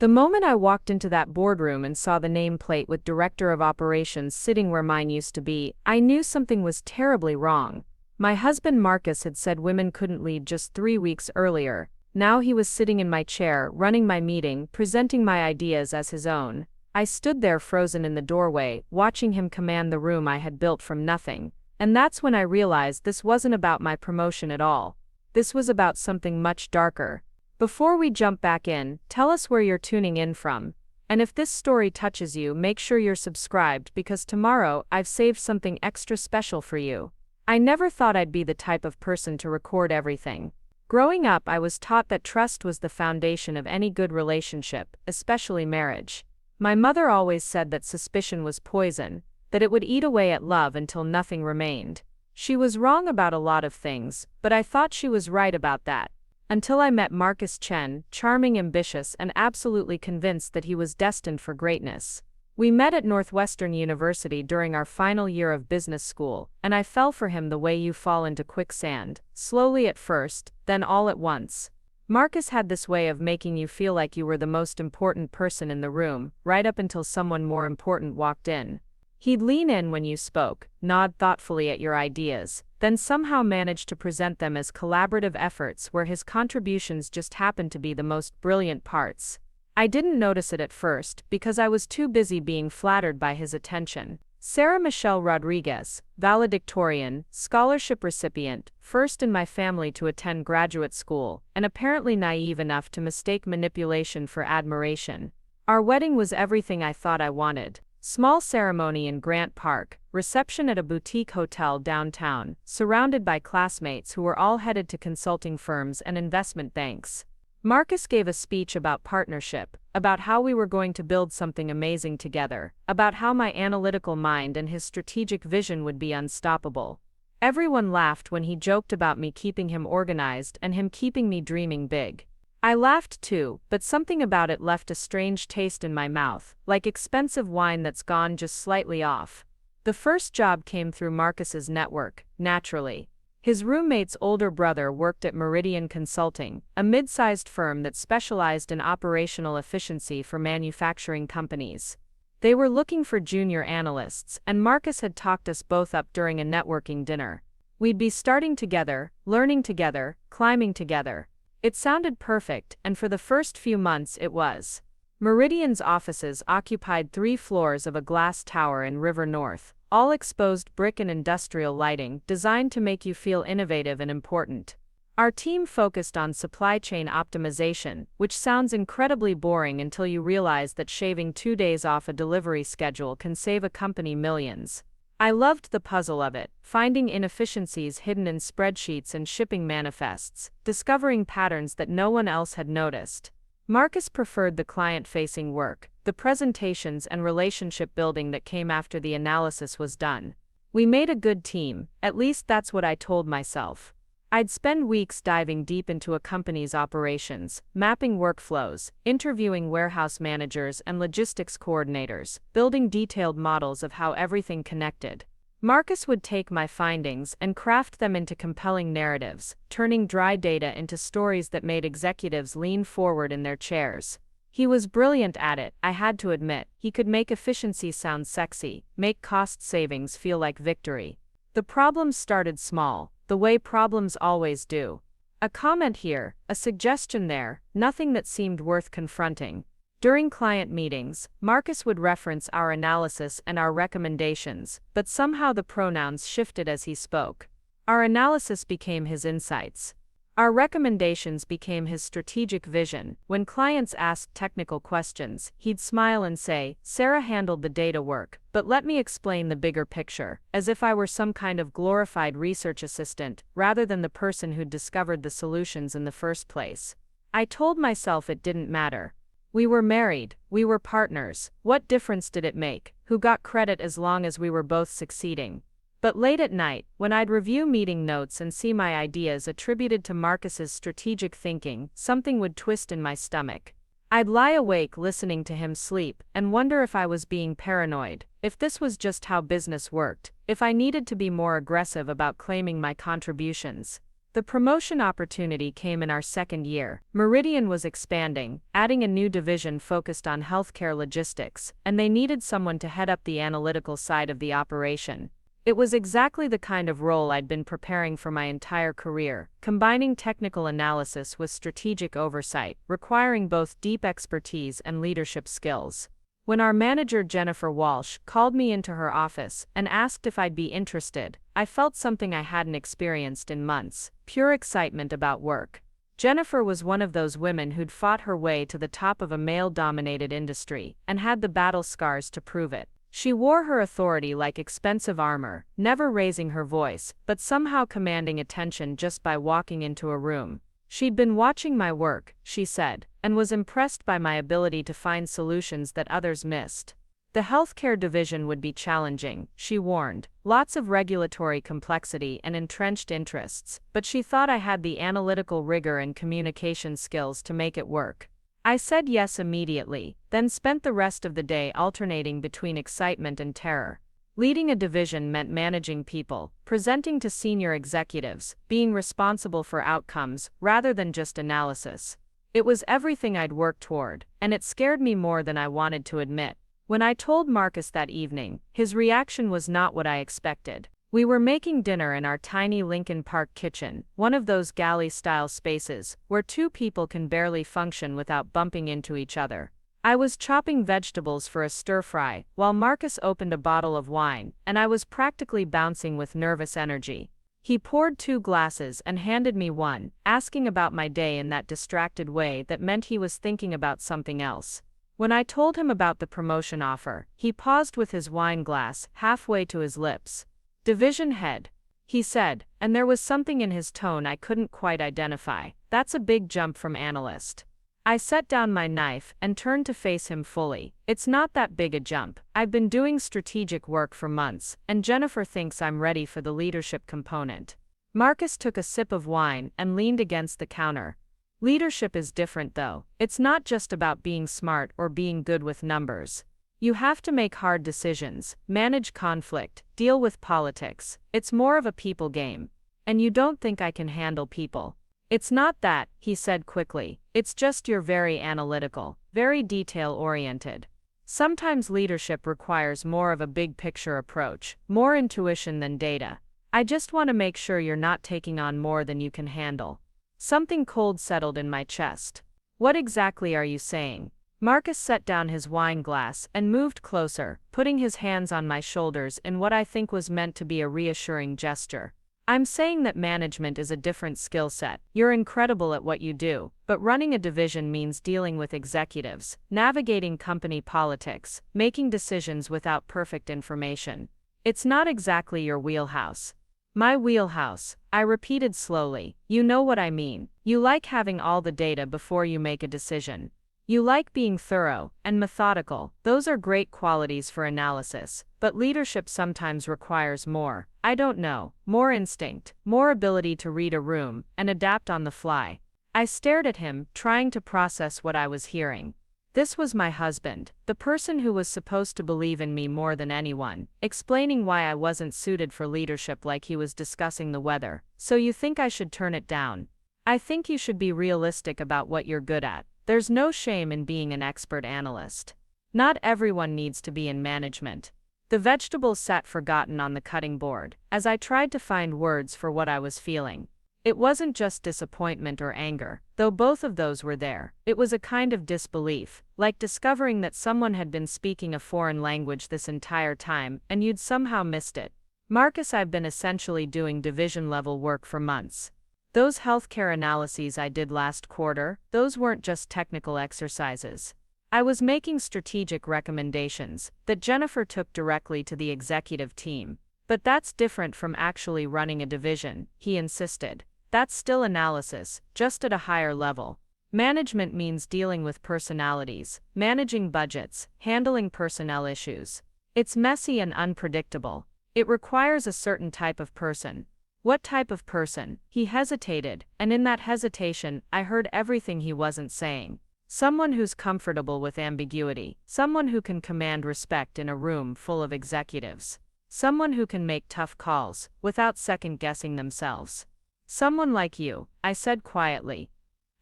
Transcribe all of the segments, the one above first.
The moment I walked into that boardroom and saw the nameplate with Director of Operations sitting where mine used to be, I knew something was terribly wrong. My husband Marcus had said women couldn't lead just 3 weeks earlier. Now he was sitting in my chair, running my meeting, presenting my ideas as his own. I stood there frozen in the doorway, watching him command the room I had built from nothing. And that's when I realized this wasn't about my promotion at all. This was about something much darker. Before we jump back in, tell us where you're tuning in from. And if this story touches you, make sure you're subscribed because tomorrow I've saved something extra special for you. I never thought I'd be the type of person to record everything. Growing up, I was taught that trust was the foundation of any good relationship, especially marriage. My mother always said that suspicion was poison, that it would eat away at love until nothing remained. She was wrong about a lot of things, but I thought she was right about that. Until I met Marcus Chen, charming, ambitious, and absolutely convinced that he was destined for greatness. We met at Northwestern University during our final year of business school, and I fell for him the way you fall into quicksand, slowly at first, then all at once. Marcus had this way of making you feel like you were the most important person in the room, right up until someone more important walked in. He'd lean in when you spoke, nod thoughtfully at your ideas, then somehow manage to present them as collaborative efforts where his contributions just happened to be the most brilliant parts. I didn't notice it at first because I was too busy being flattered by his attention. Sarah Michelle Rodriguez, valedictorian, scholarship recipient, first in my family to attend graduate school, and apparently naive enough to mistake manipulation for admiration. Our wedding was everything I thought I wanted. Small ceremony in Grant Park, reception at a boutique hotel downtown, surrounded by classmates who were all headed to consulting firms and investment banks. Marcus gave a speech about partnership, about how we were going to build something amazing together, about how my analytical mind and his strategic vision would be unstoppable. Everyone laughed when he joked about me keeping him organized and him keeping me dreaming big. I laughed too, but something about it left a strange taste in my mouth, like expensive wine that's gone just slightly off. The first job came through Marcus's network, naturally. His roommate's older brother worked at Meridian Consulting, a mid-sized firm that specialized in operational efficiency for manufacturing companies. They were looking for junior analysts, and Marcus had talked us both up during a networking dinner. We'd be starting together, learning together, climbing together. It sounded perfect, and for the first few months it was. Meridian's offices occupied 3 floors of a glass tower in River North, all exposed brick and industrial lighting designed to make you feel innovative and important. Our team focused on supply chain optimization, which sounds incredibly boring until you realize that shaving 2 days off a delivery schedule can save a company millions. I loved the puzzle of it, finding inefficiencies hidden in spreadsheets and shipping manifests, discovering patterns that no one else had noticed. Marcus preferred the client-facing work, the presentations and relationship building that came after the analysis was done. We made a good team, at least that's what I told myself. I'd spend weeks diving deep into a company's operations, mapping workflows, interviewing warehouse managers and logistics coordinators, building detailed models of how everything connected. Marcus would take my findings and craft them into compelling narratives, turning dry data into stories that made executives lean forward in their chairs. He was brilliant at it, I had to admit. He could make efficiency sound sexy, make cost savings feel like victory. The problems started small, the way problems always do. A comment here, a suggestion there, nothing that seemed worth confronting. During client meetings, Marcus would reference our analysis and our recommendations, but somehow the pronouns shifted as he spoke. Our analysis became his insights. Our recommendations became his strategic vision. When clients asked technical questions, he'd smile and say, "Sarah handled the data work, but let me explain the bigger picture," as if I were some kind of glorified research assistant, rather than the person who'd discovered the solutions in the first place. I told myself it didn't matter. We were married, we were partners, what difference did it make, who got credit as long as we were both succeeding? But late at night, when I'd review meeting notes and see my ideas attributed to Marcus's strategic thinking, something would twist in my stomach. I'd lie awake listening to him sleep, and wonder if I was being paranoid, if this was just how business worked, if I needed to be more aggressive about claiming my contributions. The promotion opportunity came in our second year. Meridian was expanding, adding a new division focused on healthcare logistics, and they needed someone to head up the analytical side of the operation. It was exactly the kind of role I'd been preparing for my entire career, combining technical analysis with strategic oversight, requiring both deep expertise and leadership skills. When our manager Jennifer Walsh called me into her office and asked if I'd be interested, I felt something I hadn't experienced in months: pure excitement about work. Jennifer was one of those women who'd fought her way to the top of a male-dominated industry and had the battle scars to prove it. She wore her authority like expensive armor, never raising her voice, but somehow commanding attention just by walking into a room. She'd been watching my work, she said, and was impressed by my ability to find solutions that others missed. The healthcare division would be challenging, she warned, lots of regulatory complexity and entrenched interests, but she thought I had the analytical rigor and communication skills to make it work. I said yes immediately, then spent the rest of the day alternating between excitement and terror. Leading a division meant managing people, presenting to senior executives, being responsible for outcomes rather than just analysis. It was everything I'd worked toward, and it scared me more than I wanted to admit. When I told Marcus that evening, his reaction was not what I expected. We were making dinner in our tiny Lincoln Park kitchen, one of those galley-style spaces where two people can barely function without bumping into each other. I was chopping vegetables for a stir-fry, while Marcus opened a bottle of wine, and I was practically bouncing with nervous energy. He poured 2 glasses and handed me one, asking about my day in that distracted way that meant he was thinking about something else. When I told him about the promotion offer, he paused with his wine glass halfway to his lips. "Division head," he said, and there was something in his tone I couldn't quite identify. "That's a big jump from analyst." I set down my knife and turned to face him fully. "It's not that big a jump. I've been doing strategic work for months, and Jennifer thinks I'm ready for the leadership component." Marcus took a sip of wine and leaned against the counter. "Leadership is different though. It's not just about being smart or being good with numbers. You have to make hard decisions, manage conflict, deal with politics. It's more of a people game. And you don't think I can handle people." "It's not that," he said quickly. "It's just you're very analytical, very detail-oriented. Sometimes leadership requires more of a big-picture approach, more intuition than data. I just want to make sure you're not taking on more than you can handle." Something cold settled in my chest. "What exactly are you saying?" Marcus set down his wine glass and moved closer, putting his hands on my shoulders in what I think was meant to be a reassuring gesture. "I'm saying that management is a different skill set. You're incredible at what you do, but running a division means dealing with executives, navigating company politics, making decisions without perfect information. It's not exactly your wheelhouse." "My wheelhouse," I repeated slowly. "You know what I mean. You like having all the data before you make a decision. You like being thorough and methodical. Those are great qualities for analysis, but leadership sometimes requires more. I don't know, more instinct, more ability to read a room and adapt on the fly." I stared at him, trying to process what I was hearing. This was my husband, the person who was supposed to believe in me more than anyone, explaining why I wasn't suited for leadership like he was discussing the weather. "So you think I should turn it down?" "I think you should be realistic about what you're good at. There's no shame in being an expert analyst. Not everyone needs to be in management." The vegetables sat forgotten on the cutting board, as I tried to find words for what I was feeling. It wasn't just disappointment or anger, though both of those were there. It was a kind of disbelief, like discovering that someone had been speaking a foreign language this entire time and you'd somehow missed it. "Marcus, I've been essentially doing division-level work for months. Those healthcare analyses I did last quarter, those weren't just technical exercises. I was making strategic recommendations that Jennifer took directly to the executive team. But that's different from actually running a division," he insisted. "That's still analysis, just at a higher level. Management means dealing with personalities, managing budgets, handling personnel issues. It's messy and unpredictable. It requires a certain type of person." "What type of person?" He hesitated, and in that hesitation, I heard everything he wasn't saying. "Someone who's comfortable with ambiguity, someone who can command respect in a room full of executives, someone who can make tough calls without second-guessing themselves, Someone like you, I said quietly.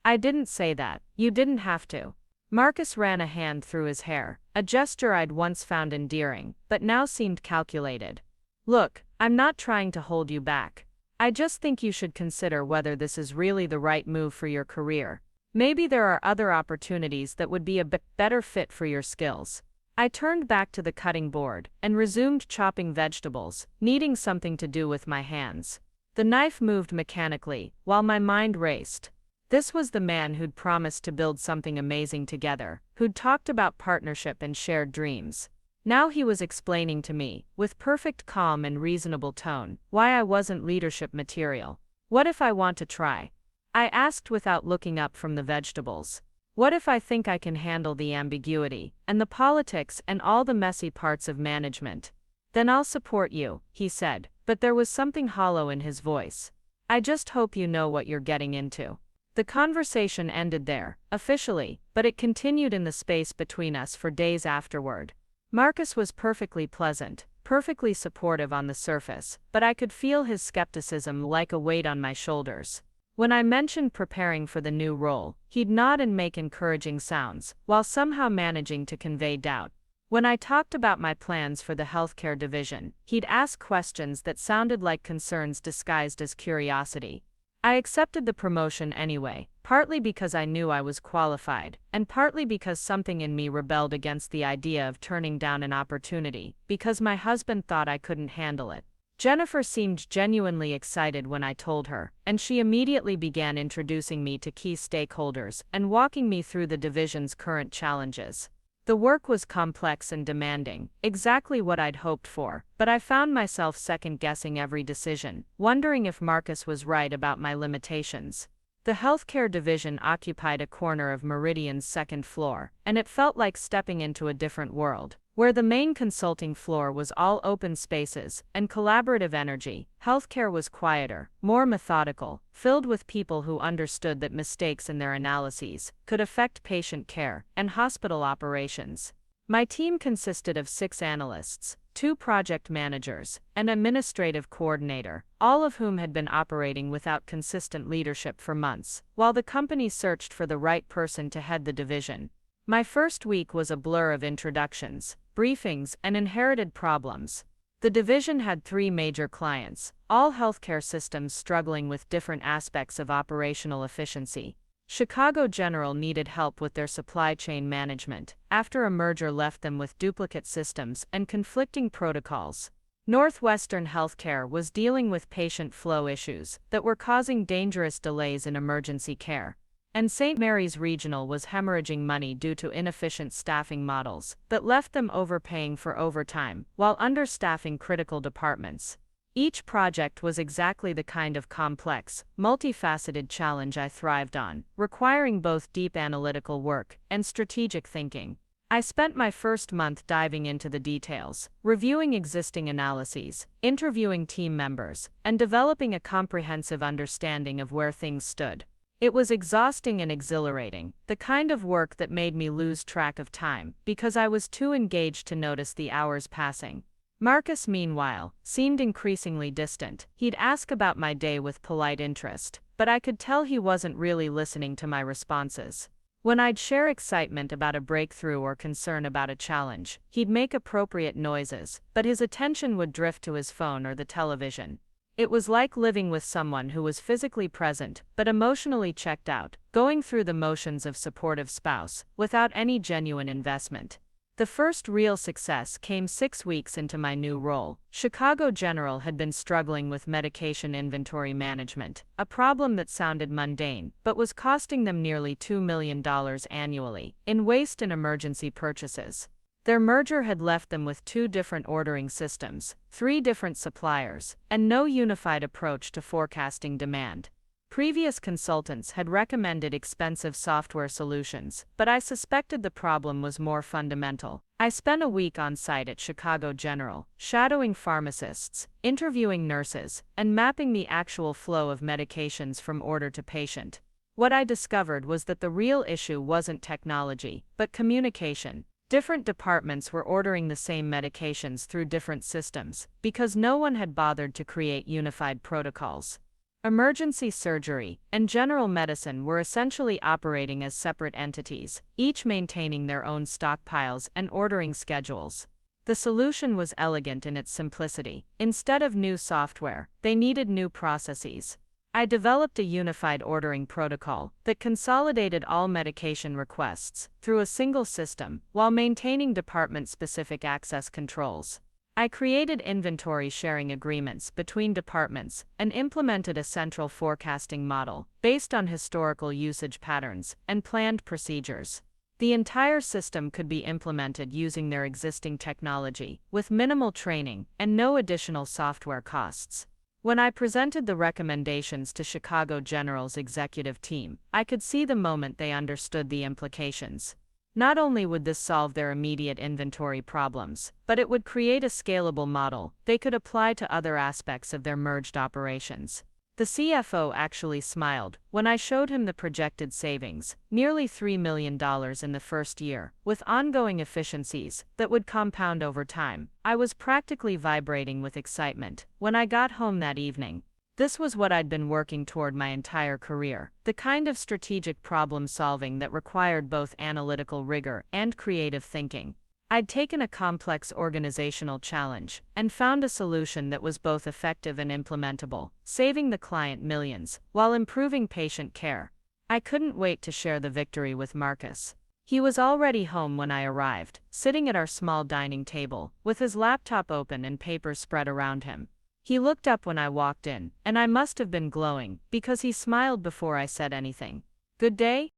I didn't say that. You didn't have to. Marcus ran a hand through his hair, a gesture I'd once found endearing, but now seemed calculated. Look, I'm not trying to hold you back. I just think you should consider whether this is really the right move for your career. Maybe there are other opportunities that would be a better fit for your skills. I turned back to the cutting board and resumed chopping vegetables, needing something to do with my hands. The knife moved mechanically, while my mind raced. This was the man who'd promised to build something amazing together, who'd talked about partnership and shared dreams. Now he was explaining to me, with perfect calm and reasonable tone, why I wasn't leadership material. What if I want to try? I asked without looking up from the vegetables. What if I think I can handle the ambiguity, and the politics and all the messy parts of management? Then I'll support you, he said, but there was something hollow in his voice. I just hope you know what you're getting into. The conversation ended there, officially, but it continued in the space between us for days afterward. Marcus was perfectly pleasant, perfectly supportive on the surface, but I could feel his skepticism like a weight on my shoulders. When I mentioned preparing for the new role, he'd nod and make encouraging sounds, while somehow managing to convey doubt. When I talked about my plans for the healthcare division, he'd ask questions that sounded like concerns disguised as curiosity. I accepted the promotion anyway, partly because I knew I was qualified, and partly because something in me rebelled against the idea of turning down an opportunity, because my husband thought I couldn't handle it. Jennifer seemed genuinely excited when I told her, and she immediately began introducing me to key stakeholders and walking me through the division's current challenges. The work was complex and demanding, exactly what I'd hoped for, but I found myself second-guessing every decision, wondering if Marcus was right about my limitations. The healthcare division occupied a corner of Meridian's second floor, and it felt like stepping into a different world. Where the main consulting floor was all open spaces and collaborative energy, healthcare was quieter, more methodical, filled with people who understood that mistakes in their analyses could affect patient care and hospital operations. My team consisted of 6 analysts, 2 project managers, and an administrative coordinator, all of whom had been operating without consistent leadership for months, while the company searched for the right person to head the division. My first week was a blur of introductions, briefings, and inherited problems. The division had 3 major clients, all healthcare systems struggling with different aspects of operational efficiency. Chicago General needed help with their supply chain management, after a merger left them with duplicate systems and conflicting protocols. Northwestern Healthcare was dealing with patient flow issues that were causing dangerous delays in emergency care. And St. Mary's Regional was hemorrhaging money due to inefficient staffing models that left them overpaying for overtime while understaffing critical departments. Each project was exactly the kind of complex, multifaceted challenge I thrived on, requiring both deep analytical work and strategic thinking. I spent my first month diving into the details, reviewing existing analyses, interviewing team members, and developing a comprehensive understanding of where things stood. It was exhausting and exhilarating, the kind of work that made me lose track of time because I was too engaged to notice the hours passing. Marcus, meanwhile, seemed increasingly distant. He'd ask about my day with polite interest, but I could tell he wasn't really listening to my responses. When I'd share excitement about a breakthrough or concern about a challenge, he'd make appropriate noises, but his attention would drift to his phone or the television. It was like living with someone who was physically present, but emotionally checked out, going through the motions of supportive spouse, without any genuine investment. The first real success came 6 weeks into my new role. Chicago General had been struggling with medication inventory management, a problem that sounded mundane, but was costing them nearly $2 million annually, in waste and emergency purchases. Their merger had left them with 2 different ordering systems, 3 different suppliers, and no unified approach to forecasting demand. Previous consultants had recommended expensive software solutions, but I suspected the problem was more fundamental. I spent a week on site at Chicago General, shadowing pharmacists, interviewing nurses, and mapping the actual flow of medications from order to patient. What I discovered was that the real issue wasn't technology, but communication. Different departments were ordering the same medications through different systems, because no one had bothered to create unified protocols. Emergency surgery and general medicine were essentially operating as separate entities, each maintaining their own stockpiles and ordering schedules. The solution was elegant in its simplicity. Instead of new software, they needed new processes. I developed a unified ordering protocol that consolidated all medication requests through a single system while maintaining department-specific access controls. I created inventory sharing agreements between departments and implemented a central forecasting model based on historical usage patterns and planned procedures. The entire system could be implemented using their existing technology, with minimal training and no additional software costs. When I presented the recommendations to Chicago General's executive team, I could see the moment they understood the implications. Not only would this solve their immediate inventory problems, but it would create a scalable model they could apply to other aspects of their merged operations. The CFO actually smiled when I showed him the projected savings, nearly $3 million in the first year, with ongoing efficiencies that would compound over time. I was practically vibrating with excitement when I got home that evening. This was what I'd been working toward my entire career, the kind of strategic problem solving that required both analytical rigor and creative thinking. I'd taken a complex organizational challenge and found a solution that was both effective and implementable, saving the client millions while improving patient care. I couldn't wait to share the victory with Marcus. He was already home when I arrived, sitting at our small dining table, with his laptop open and papers spread around him. He looked up when I walked in, and I must have been glowing, because he smiled before I said anything. "Good day?"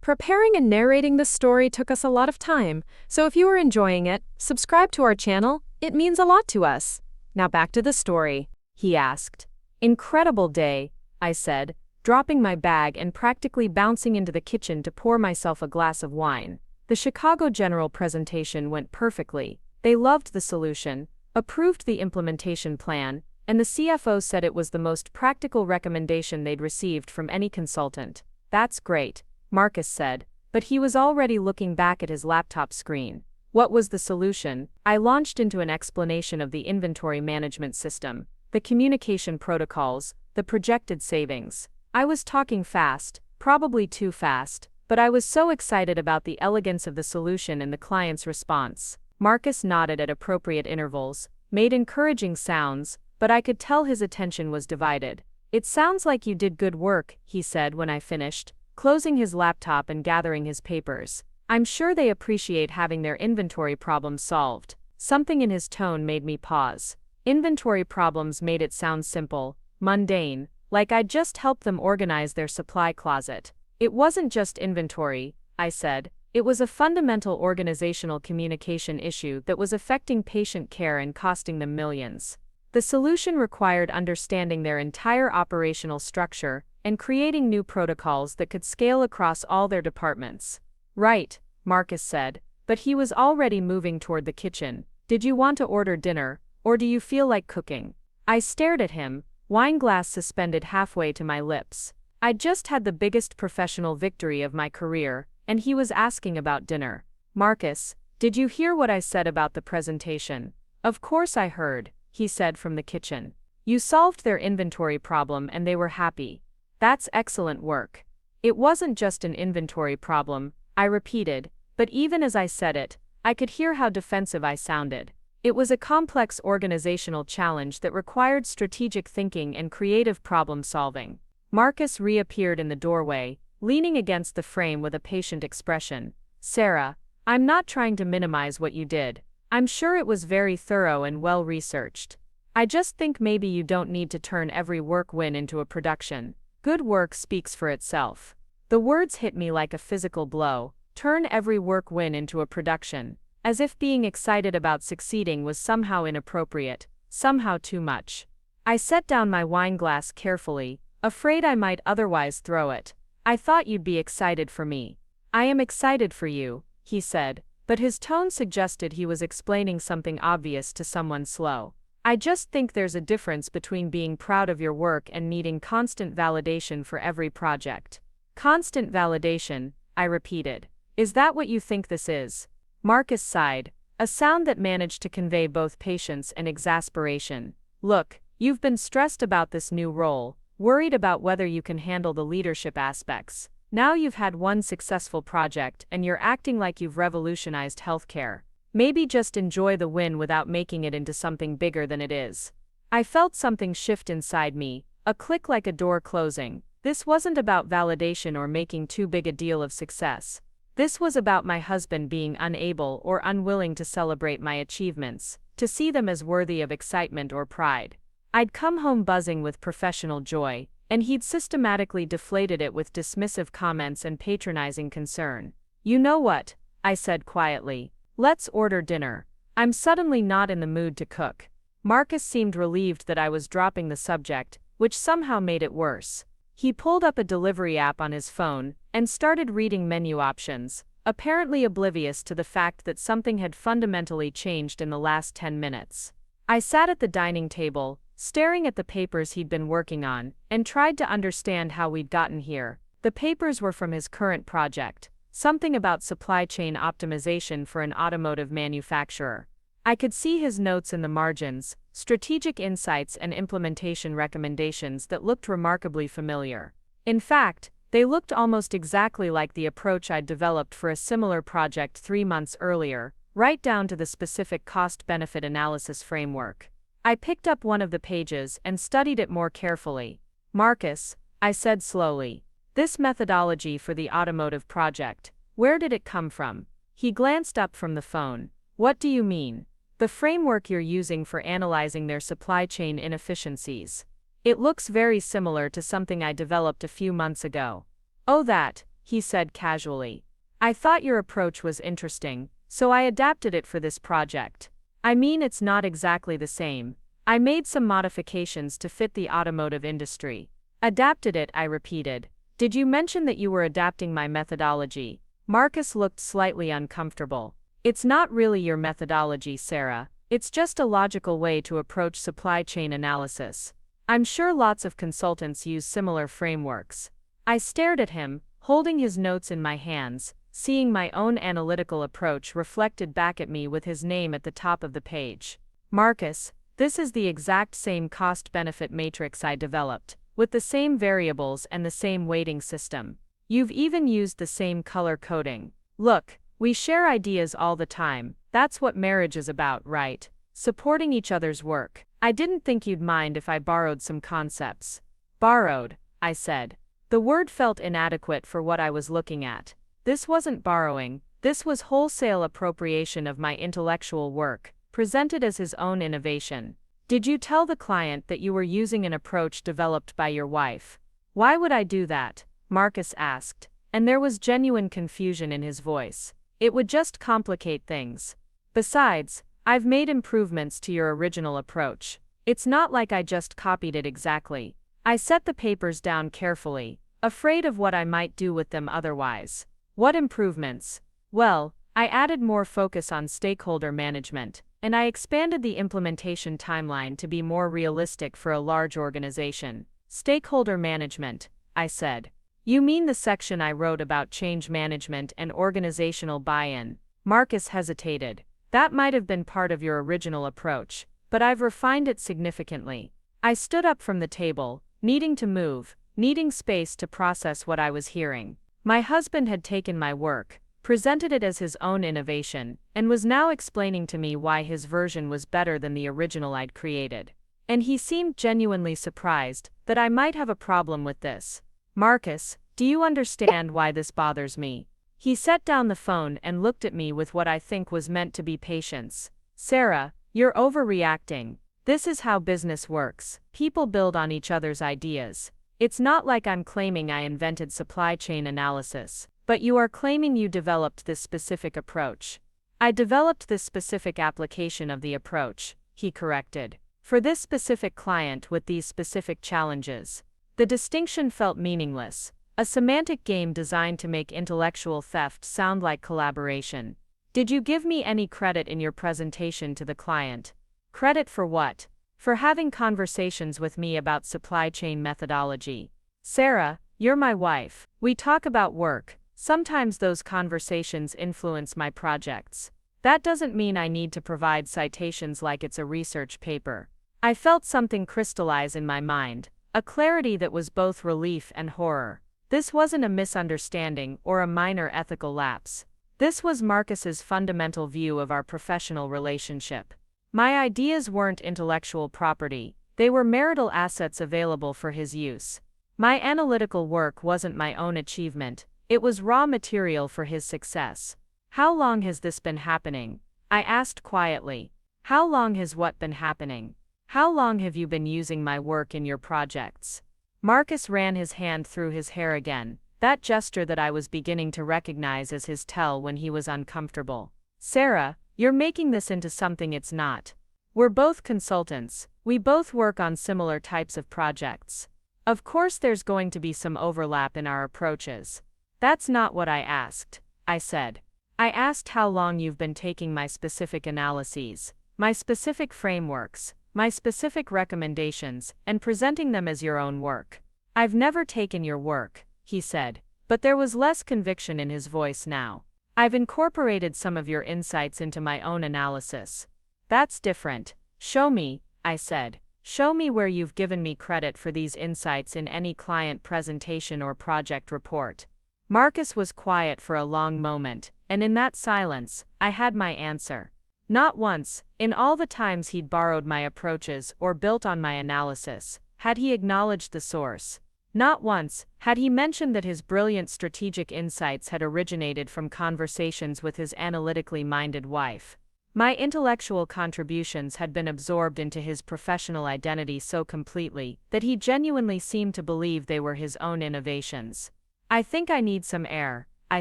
Preparing and narrating this story took us a lot of time, so if you are enjoying it, subscribe to our channel, it means a lot to us. Now back to the story, he asked. "Incredible day," I said, dropping my bag and practically bouncing into the kitchen to pour myself a glass of wine. The Chicago General presentation went perfectly. They loved the solution, approved the implementation plan, and the CFO said it was the most practical recommendation they'd received from any consultant. "That's great," Marcus said, but he was already looking back at his laptop screen. What was the solution? I launched into an explanation of the inventory management system, the communication protocols, the projected savings. I was talking fast, probably too fast, but I was so excited about the elegance of the solution and the client's response. Marcus nodded at appropriate intervals, made encouraging sounds, but I could tell his attention was divided. "It sounds like you did good work," he said when I finished, closing his laptop and gathering his papers. "I'm sure they appreciate having their inventory problems solved." Something in his tone made me pause. Inventory problems made it sound simple, mundane, like I'd just helped them organize their supply closet. "It wasn't just inventory," I said. "It was a fundamental organizational communication issue that was affecting patient care and costing them millions. The solution required understanding their entire operational structure and creating new protocols that could scale across all their departments." "Right," Marcus said, but he was already moving toward the kitchen. "Did you want to order dinner, or do you feel like cooking?" I stared at him, wine glass suspended halfway to my lips. I'd just had the biggest professional victory of my career, and he was asking about dinner. "Marcus, did you hear what I said about the presentation?" "Of course I heard," he said from the kitchen. "You solved their inventory problem and they were happy. That's excellent work." "It wasn't just an inventory problem," I repeated, but even as I said it, I could hear how defensive I sounded. It was a complex organizational challenge that required strategic thinking and creative problem solving. Marcus reappeared in the doorway, leaning against the frame with a patient expression. "Sarah, I'm not trying to minimize what you did. I'm sure it was very thorough and well-researched. I just think maybe you don't need to turn every work win into a production. Good work speaks for itself." The words hit me like a physical blow. Turn every work win into a production, as if being excited about succeeding was somehow inappropriate, somehow too much. I set down my wine glass carefully, afraid I might otherwise throw it. "I thought you'd be excited for me." "I am excited for you," he said, but his tone suggested he was explaining something obvious to someone slow. "I just think there's a difference between being proud of your work and needing constant validation for every project." "Constant validation," I repeated. "Is that what you think this is?" Marcus sighed, a sound that managed to convey both patience and exasperation. "Look, you've been stressed about this new role, worried about whether you can handle the leadership aspects. Now you've had one successful project and you're acting like you've revolutionized healthcare. Maybe just enjoy the win without making it into something bigger than it is. I felt something shift inside me, a click like a door closing. This wasn't about validation or making too big a deal of success. This was about my husband being unable or unwilling to celebrate my achievements, to see them as worthy of excitement or pride. I'd come home buzzing with professional joy, and he'd systematically deflated it with dismissive comments and patronizing concern. "You know what?" I said quietly. "Let's order dinner. I'm suddenly not in the mood to cook." Marcus seemed relieved that I was dropping the subject, which somehow made it worse. He pulled up a delivery app on his phone and started reading menu options, apparently oblivious to the fact that something had fundamentally changed in the last 10 minutes. I sat at the dining table, staring at the papers he'd been working on, and tried to understand how we'd gotten here. The papers were from his current project, something about supply chain optimization for an automotive manufacturer. I could see his notes in the margins, strategic insights and implementation recommendations that looked remarkably familiar. In fact, they looked almost exactly like the approach I'd developed for a similar project 3 months earlier, right down to the specific cost-benefit analysis framework. I picked up one of the pages and studied it more carefully. "Marcus," I said slowly, "this methodology for the automotive project, where did it come from?" He glanced up from the phone. "What do you mean?" "The framework you're using for analyzing their supply chain inefficiencies. It looks very similar to something I developed a few months ago." "Oh, that," he said casually. "I thought your approach was interesting, so I adapted it for this project. I mean, it's not exactly the same. I made some modifications to fit the automotive industry." "Adapted it," I repeated. "Did you mention that you were adapting my methodology?" Marcus looked slightly uncomfortable. "It's not really your methodology, Sarah. It's just a logical way to approach supply chain analysis. I'm sure lots of consultants use similar frameworks." I stared at him, holding his notes in my hands, seeing my own analytical approach reflected back at me with his name at the top of the page. "Marcus, this is the exact same cost-benefit matrix I developed, with the same variables and the same weighting system. You've even used the same color coding. Look, we share ideas all the time. That's what marriage is about, right? Supporting each other's work. I didn't think you'd mind if I borrowed some concepts." "Borrowed," I said. The word felt inadequate for what I was looking at. This wasn't borrowing, this was wholesale appropriation of my intellectual work, presented as his own innovation. "Did you tell the client that you were using an approach developed by your wife?" "Why would I do that?" Marcus asked, and there was genuine confusion in his voice. "It would just complicate things. Besides, I've made improvements to your original approach. It's not like I just copied it exactly." I set the papers down carefully, afraid of what I might do with them otherwise. "What improvements?" "Well, I added more focus on stakeholder management, and I expanded the implementation timeline to be more realistic for a large organization." "Stakeholder management," I said. "You mean the section I wrote about change management and organizational buy-in?" Marcus hesitated. "That might have been part of your original approach, but I've refined it significantly." I stood up from the table, needing to move, needing space to process what I was hearing. My husband had taken my work, presented it as his own innovation, and was now explaining to me why his version was better than the original I'd created. And he seemed genuinely surprised that I might have a problem with this. "Marcus, do you understand why this bothers me?" He set down the phone and looked at me with what I think was meant to be patience. "Sarah, you're overreacting. This is how business works. People build on each other's ideas. It's not like I'm claiming I invented supply chain analysis, but you are claiming you developed this specific approach." "I developed this specific application of the approach," he corrected, "for this specific client with these specific challenges." The distinction felt meaningless, a semantic game designed to make intellectual theft sound like collaboration. "Did you give me any credit in your presentation to the client?" "Credit for what?" "For having conversations with me about supply chain methodology." "Sarah, you're my wife. We talk about work. Sometimes those conversations influence my projects. That doesn't mean I need to provide citations like it's a research paper." I felt something crystallize in my mind, A clarity that was both relief and horror. This wasn't a misunderstanding or a minor ethical lapse. This was Marcus's fundamental view of our professional relationship. My ideas weren't intellectual property, they were marital assets available for his use. My analytical work wasn't my own achievement, it was raw material for his success. How long has this been happening? I asked quietly. How long has what been happening? How long have you been using my work in your projects? Marcus ran his hand through his hair again, that gesture that I was beginning to recognize as his tell when he was uncomfortable. Sarah, you're making this into something it's not. We're both consultants, we both work on similar types of projects. Of course there's going to be some overlap in our approaches. That's not what I asked, I said. I asked how long you've been taking my specific analyses, my specific frameworks, my specific recommendations, and presenting them as your own work. I've never taken your work, he said, but there was less conviction in his voice now. I've incorporated some of your insights into my own analysis. That's different. Show me, I said. Show me where you've given me credit for these insights in any client presentation or project report. Marcus was quiet for a long moment, and in that silence, I had my answer. Not once, in all the times he'd borrowed my approaches or built on my analysis, had he acknowledged the source. Not once had he mentioned that his brilliant strategic insights had originated from conversations with his analytically minded wife. My intellectual contributions had been absorbed into his professional identity so completely that he genuinely seemed to believe they were his own innovations. I think I need some air, I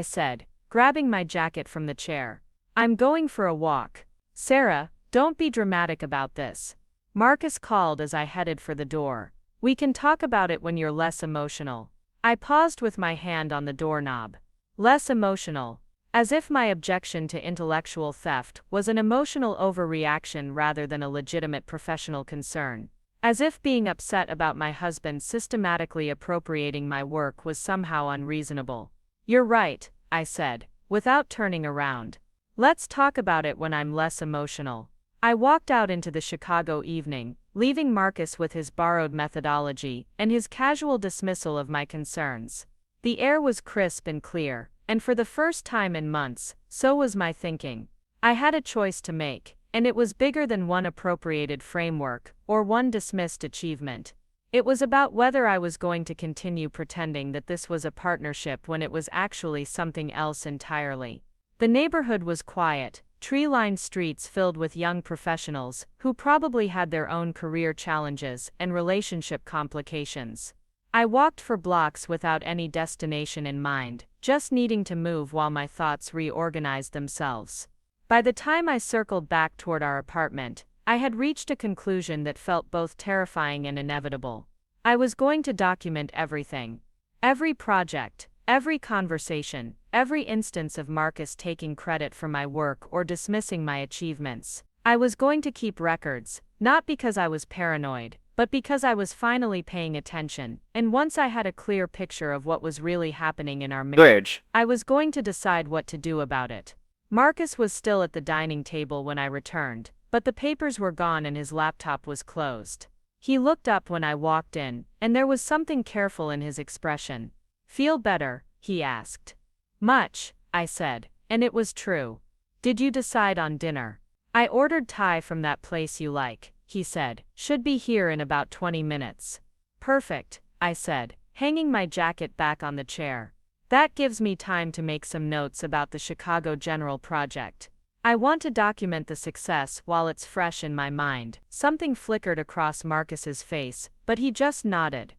said, grabbing my jacket from the chair. I'm going for a walk. Sarah, don't be dramatic about this. Marcus called as I headed for the door. We can talk about it when you're less emotional. I paused with my hand on the doorknob. Less emotional. As if my objection to intellectual theft was an emotional overreaction rather than a legitimate professional concern. As if being upset about my husband systematically appropriating my work was somehow unreasonable. You're right, I said, without turning around. Let's talk about it when I'm less emotional. I walked out into the Chicago evening, leaving Marcus with his borrowed methodology and his casual dismissal of my concerns. The air was crisp and clear, and for the first time in months, so was my thinking. I had a choice to make, and it was bigger than one appropriated framework or one dismissed achievement. It was about whether I was going to continue pretending that this was a partnership when it was actually something else entirely. The neighborhood was quiet, tree-lined streets filled with young professionals who probably had their own career challenges and relationship complications. I walked for blocks without any destination in mind, just needing to move while my thoughts reorganized themselves. By the time I circled back toward our apartment, I had reached a conclusion that felt both terrifying and inevitable. I was going to document everything. Every project, every conversation, every instance of Marcus taking credit for my work or dismissing my achievements. I was going to keep records, not because I was paranoid, but because I was finally paying attention, and once I had a clear picture of what was really happening in our marriage, I was going to decide what to do about it. Marcus was still at the dining table when I returned, but the papers were gone and his laptop was closed. He looked up when I walked in, and there was something careful in his expression. Feel better? He asked. Much, I said, and it was true. Did you decide on dinner? I ordered Thai from that place you like, he said. Should be here in about 20 minutes. Perfect, I said, hanging my jacket back on the chair. That gives me time to make some notes about the Chicago General project. I want to document the success while it's fresh in my mind. Something flickered across Marcus's face, but he just nodded.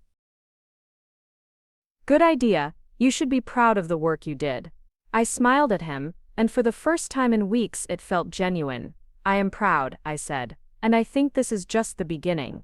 Good idea. You should be proud of the work you did. I smiled at him, and for the first time in weeks it felt genuine. I am proud, I said, and I think this is just the beginning.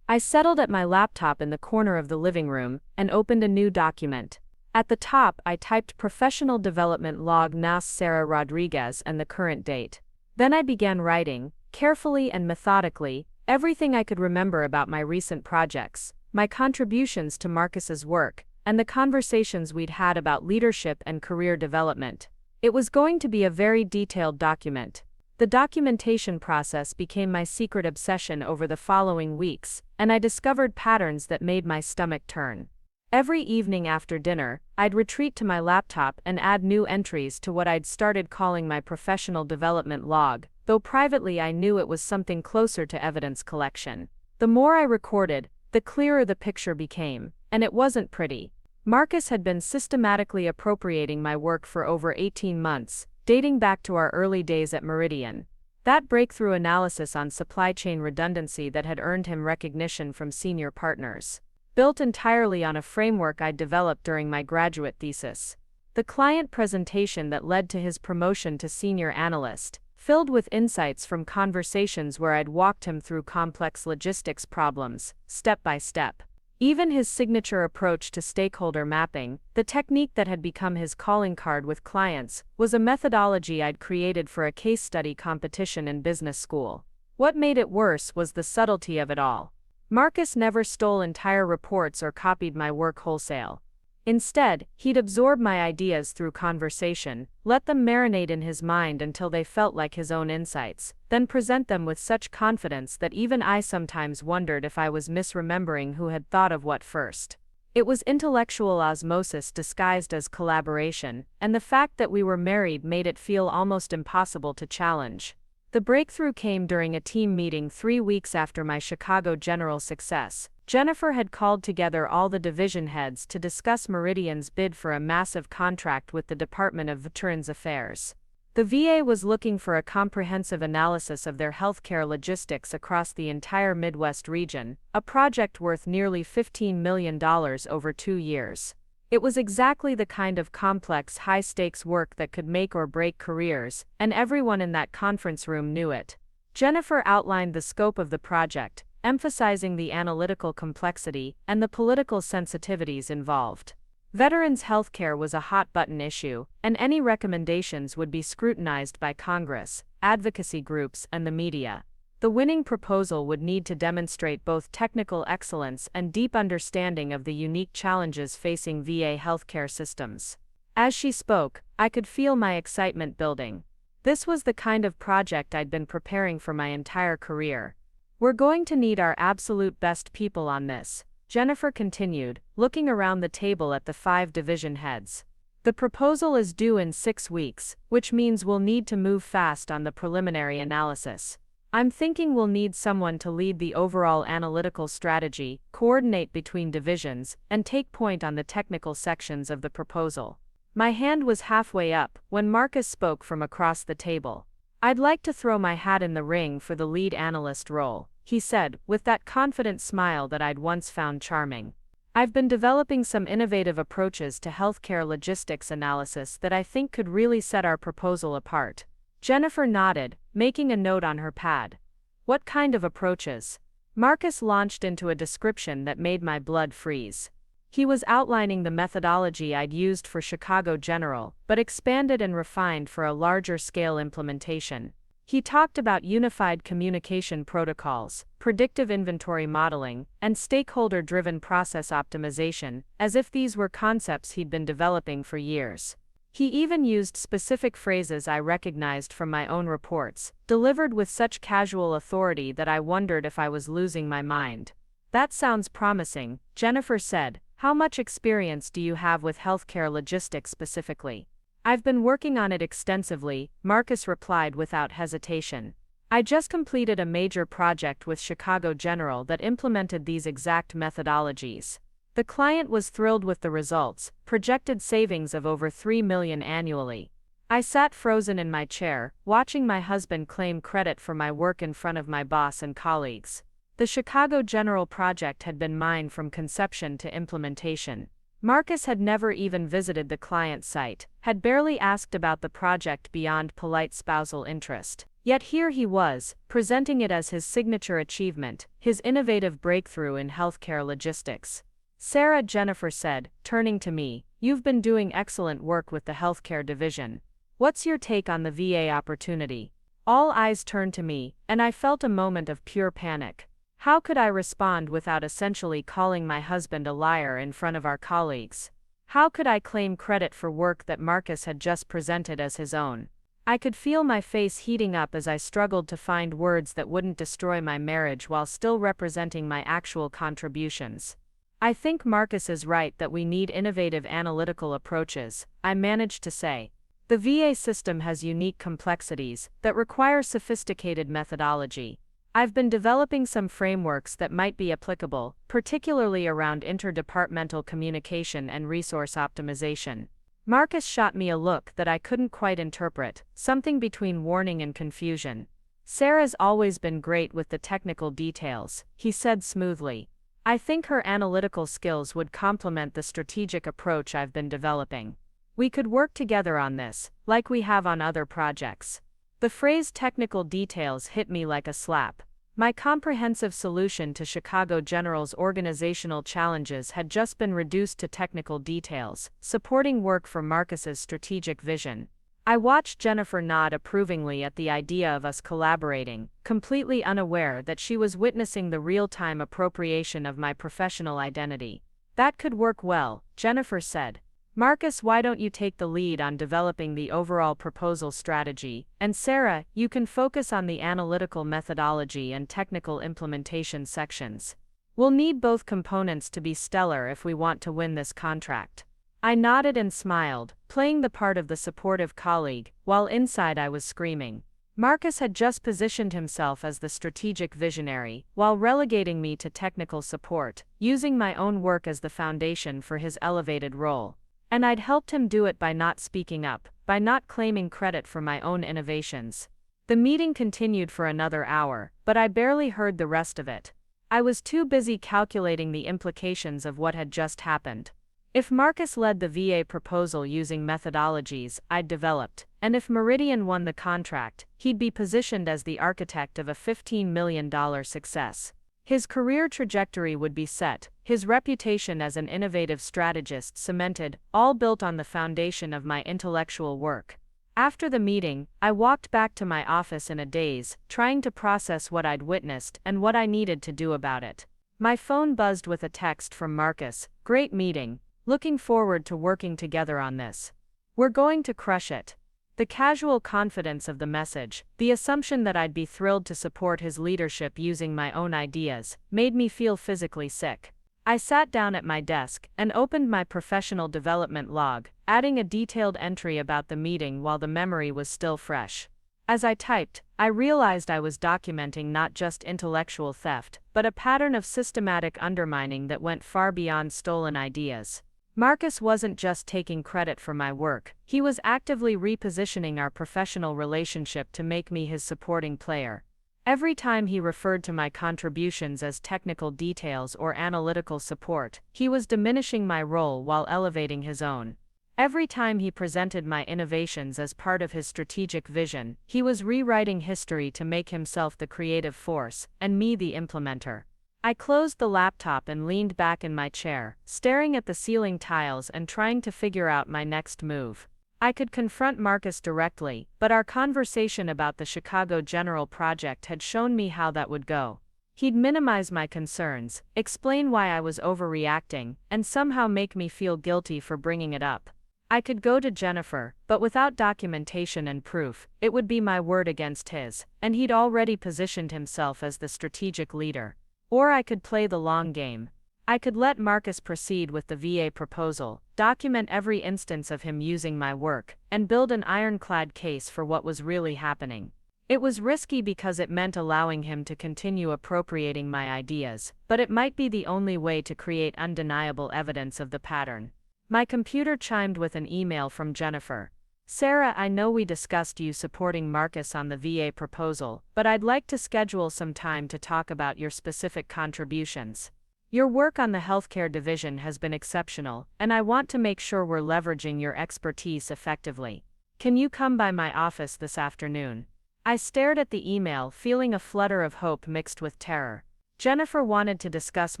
I settled at my laptop in the corner of the living room and opened a new document. At the top, I typed Professional Development Log Nas Sarah Rodriguez and the current date. Then I began writing, carefully and methodically, everything I could remember about my recent projects, my contributions to Marcus's work, and the conversations we'd had about leadership and career development. It was going to be a very detailed document. The documentation process became my secret obsession over the following weeks, and I discovered patterns that made my stomach turn. Every evening after dinner, I'd retreat to my laptop and add new entries to what I'd started calling my professional development log, though privately I knew it was something closer to evidence collection. The more I recorded, the clearer the picture became, and it wasn't pretty. Marcus had been systematically appropriating my work for over 18 months, dating back to our early days at Meridian. That breakthrough analysis on supply chain redundancy that had earned him recognition from senior partners. Built entirely on a framework I'd developed during my graduate thesis. The client presentation that led to his promotion to senior analyst, filled with insights from conversations where I'd walked him through complex logistics problems, step by step. Even his signature approach to stakeholder mapping, the technique that had become his calling card with clients, was a methodology I'd created for a case study competition in business school. What made it worse was the subtlety of it all. Marcus never stole entire reports or copied my work wholesale. Instead, he'd absorb my ideas through conversation, let them marinate in his mind until they felt like his own insights, then present them with such confidence that even I sometimes wondered if I was misremembering who had thought of what first. It was intellectual osmosis disguised as collaboration, and the fact that we were married made it feel almost impossible to challenge. The breakthrough came during a team meeting 3 weeks after my Chicago General success. Jennifer had called together all the division heads to discuss Meridian's bid for a massive contract with the Department of Veterans Affairs. The VA was looking for a comprehensive analysis of their healthcare logistics across the entire Midwest region, a project worth nearly $15 million over 2 years. It was exactly the kind of complex, high-stakes work that could make or break careers, and everyone in that conference room knew it. Jennifer outlined the scope of the project, emphasizing the analytical complexity and the political sensitivities involved. Veterans' healthcare was a hot-button issue, and any recommendations would be scrutinized by Congress, advocacy groups, and the media. The winning proposal would need to demonstrate both technical excellence and deep understanding of the unique challenges facing VA healthcare systems. As she spoke, I could feel my excitement building. This was the kind of project I'd been preparing for my entire career. "We're going to need our absolute best people on this," Jennifer continued, looking around the table at the 5 division heads. "The proposal is due in 6 weeks, which means we'll need to move fast on the preliminary analysis. I'm thinking we'll need someone to lead the overall analytical strategy, coordinate between divisions, and take point on the technical sections of the proposal." My hand was halfway up when Marcus spoke from across the table. "I'd like to throw my hat in the ring for the lead analyst role," he said, with that confident smile that I'd once found charming. "I've been developing some innovative approaches to healthcare logistics analysis that I think could really set our proposal apart." Jennifer nodded, making a note on her pad. "What kind of approaches?" Marcus launched into a description that made my blood freeze. He was outlining the methodology I'd used for Chicago General, but expanded and refined for a larger-scale implementation. He talked about unified communication protocols, predictive inventory modeling, and stakeholder-driven process optimization, as if these were concepts he'd been developing for years. He even used specific phrases I recognized from my own reports, delivered with such casual authority that I wondered if I was losing my mind. "That sounds promising," Jennifer said. "How much experience do you have with healthcare logistics specifically?" "I've been working on it extensively," Marcus replied without hesitation. "I just completed a major project with Chicago General that implemented these exact methodologies." The client was thrilled with the results, projected savings of over $3 million annually. I sat frozen in my chair, watching my husband claim credit for my work in front of my boss and colleagues. The Chicago General project had been mine from conception to implementation. Marcus had never even visited the client site, had barely asked about the project beyond polite spousal interest. Yet here he was, presenting it as his signature achievement, his innovative breakthrough in healthcare logistics. "Sarah," Jennifer said, turning to me, "you've been doing excellent work with the healthcare division. What's your take on the VA opportunity?" All eyes turned to me, and I felt a moment of pure panic. How could I respond without essentially calling my husband a liar in front of our colleagues? How could I claim credit for work that Marcus had just presented as his own? I could feel my face heating up as I struggled to find words that wouldn't destroy my marriage while still representing my actual contributions. I think Marcus is right that we need innovative analytical approaches, I managed to say. The VA system has unique complexities that require sophisticated methodology. I've been developing some frameworks that might be applicable, particularly around interdepartmental communication and resource optimization. Marcus shot me a look that I couldn't quite interpret, something between warning and confusion. Sarah's always been great with the technical details, he said smoothly. I think her analytical skills would complement the strategic approach I've been developing. We could work together on this, like we have on other projects. The phrase technical details hit me like a slap. My comprehensive solution to Chicago General's organizational challenges had just been reduced to technical details, supporting work for Marcus's strategic vision. I watched Jennifer nod approvingly at the idea of us collaborating, completely unaware that she was witnessing the real-time appropriation of my professional identity. That could work well, Jennifer said. Marcus, why don't you take the lead on developing the overall proposal strategy, and Sarah, you can focus on the analytical methodology and technical implementation sections. We'll need both components to be stellar if we want to win this contract. I nodded and smiled, playing the part of the supportive colleague, while inside I was screaming. Marcus had just positioned himself as the strategic visionary, while relegating me to technical support, using my own work as the foundation for his elevated role. And I'd helped him do it by not speaking up, by not claiming credit for my own innovations. The meeting continued for another hour, but I barely heard the rest of it. I was too busy calculating the implications of what had just happened. If Marcus led the VA proposal using methodologies I'd developed, and if Meridian won the contract, he'd be positioned as the architect of a $15 million success. His career trajectory would be set, his reputation as an innovative strategist cemented, all built on the foundation of my intellectual work. After the meeting, I walked back to my office in a daze, trying to process what I'd witnessed and what I needed to do about it. My phone buzzed with a text from Marcus. Great meeting. Looking forward to working together on this. We're going to crush it. The casual confidence of the message, the assumption that I'd be thrilled to support his leadership using my own ideas, made me feel physically sick. I sat down at my desk and opened my professional development log, adding a detailed entry about the meeting while the memory was still fresh. As I typed, I realized I was documenting not just intellectual theft, but a pattern of systematic undermining that went far beyond stolen ideas. Marcus wasn't just taking credit for my work, he was actively repositioning our professional relationship to make me his supporting player. Every time he referred to my contributions as technical details or analytical support, he was diminishing my role while elevating his own. Every time he presented my innovations as part of his strategic vision, he was rewriting history to make himself the creative force, and me the implementer. I closed the laptop and leaned back in my chair, staring at the ceiling tiles and trying to figure out my next move. I could confront Marcus directly, but our conversation about the Chicago General project had shown me how that would go. He'd minimize my concerns, explain why I was overreacting, and somehow make me feel guilty for bringing it up. I could go to Jennifer, but without documentation and proof, it would be my word against his, and he'd already positioned himself as the strategic leader. Or I could play the long game. I could let Marcus proceed with the VA proposal, document every instance of him using my work, and build an ironclad case for what was really happening. It was risky because it meant allowing him to continue appropriating my ideas, but it might be the only way to create undeniable evidence of the pattern. My computer chimed with an email from Jennifer. Sarah, I know we discussed you supporting Marcus on the VA proposal, but I'd like to schedule some time to talk about your specific contributions. Your work on the healthcare division has been exceptional, and I want to make sure we're leveraging your expertise effectively. Can you come by my office this afternoon? I stared at the email, feeling a flutter of hope mixed with terror. Jennifer wanted to discuss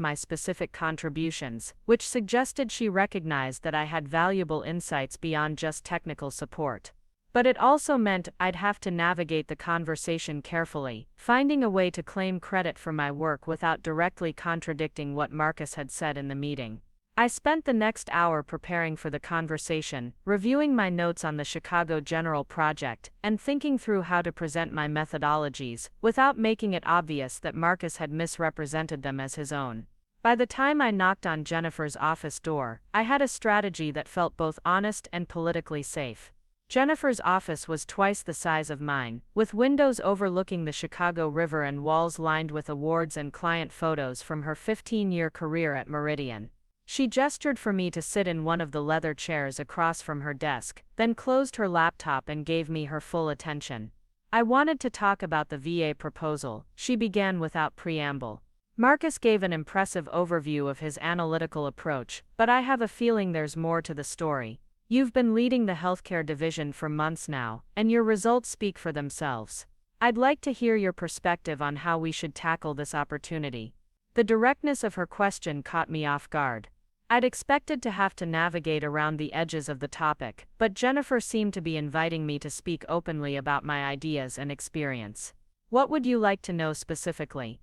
my specific contributions, which suggested she recognized that I had valuable insights beyond just technical support. But it also meant I'd have to navigate the conversation carefully, finding a way to claim credit for my work without directly contradicting what Marcus had said in the meeting. I spent the next hour preparing for the conversation, reviewing my notes on the Chicago General project, and thinking through how to present my methodologies, without making it obvious that Marcus had misrepresented them as his own. By the time I knocked on Jennifer's office door, I had a strategy that felt both honest and politically safe. Jennifer's office was twice the size of mine, with windows overlooking the Chicago River and walls lined with awards and client photos from her 15-year career at Meridian. She gestured for me to sit in one of the leather chairs across from her desk, then closed her laptop and gave me her full attention. I wanted to talk about the VA proposal, she began without preamble. Marcus gave an impressive overview of his analytical approach, but I have a feeling there's more to the story. You've been leading the healthcare division for months now, and your results speak for themselves. I'd like to hear your perspective on how we should tackle this opportunity. The directness of her question caught me off guard. I'd expected to have to navigate around the edges of the topic, but Jennifer seemed to be inviting me to speak openly about my ideas and experience. What would you like to know specifically?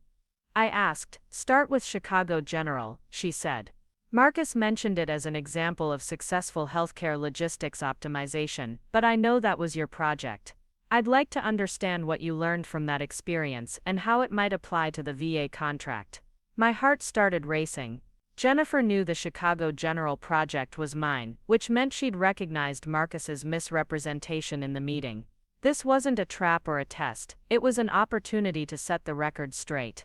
I asked. Start with Chicago General, she said. Marcus mentioned it as an example of successful healthcare logistics optimization, but I know that was your project. I'd like to understand what you learned from that experience and how it might apply to the VA contract. My heart started racing. Jennifer knew the Chicago General project was mine, which meant she'd recognized Marcus's misrepresentation in the meeting. This wasn't a trap or a test, it was an opportunity to set the record straight.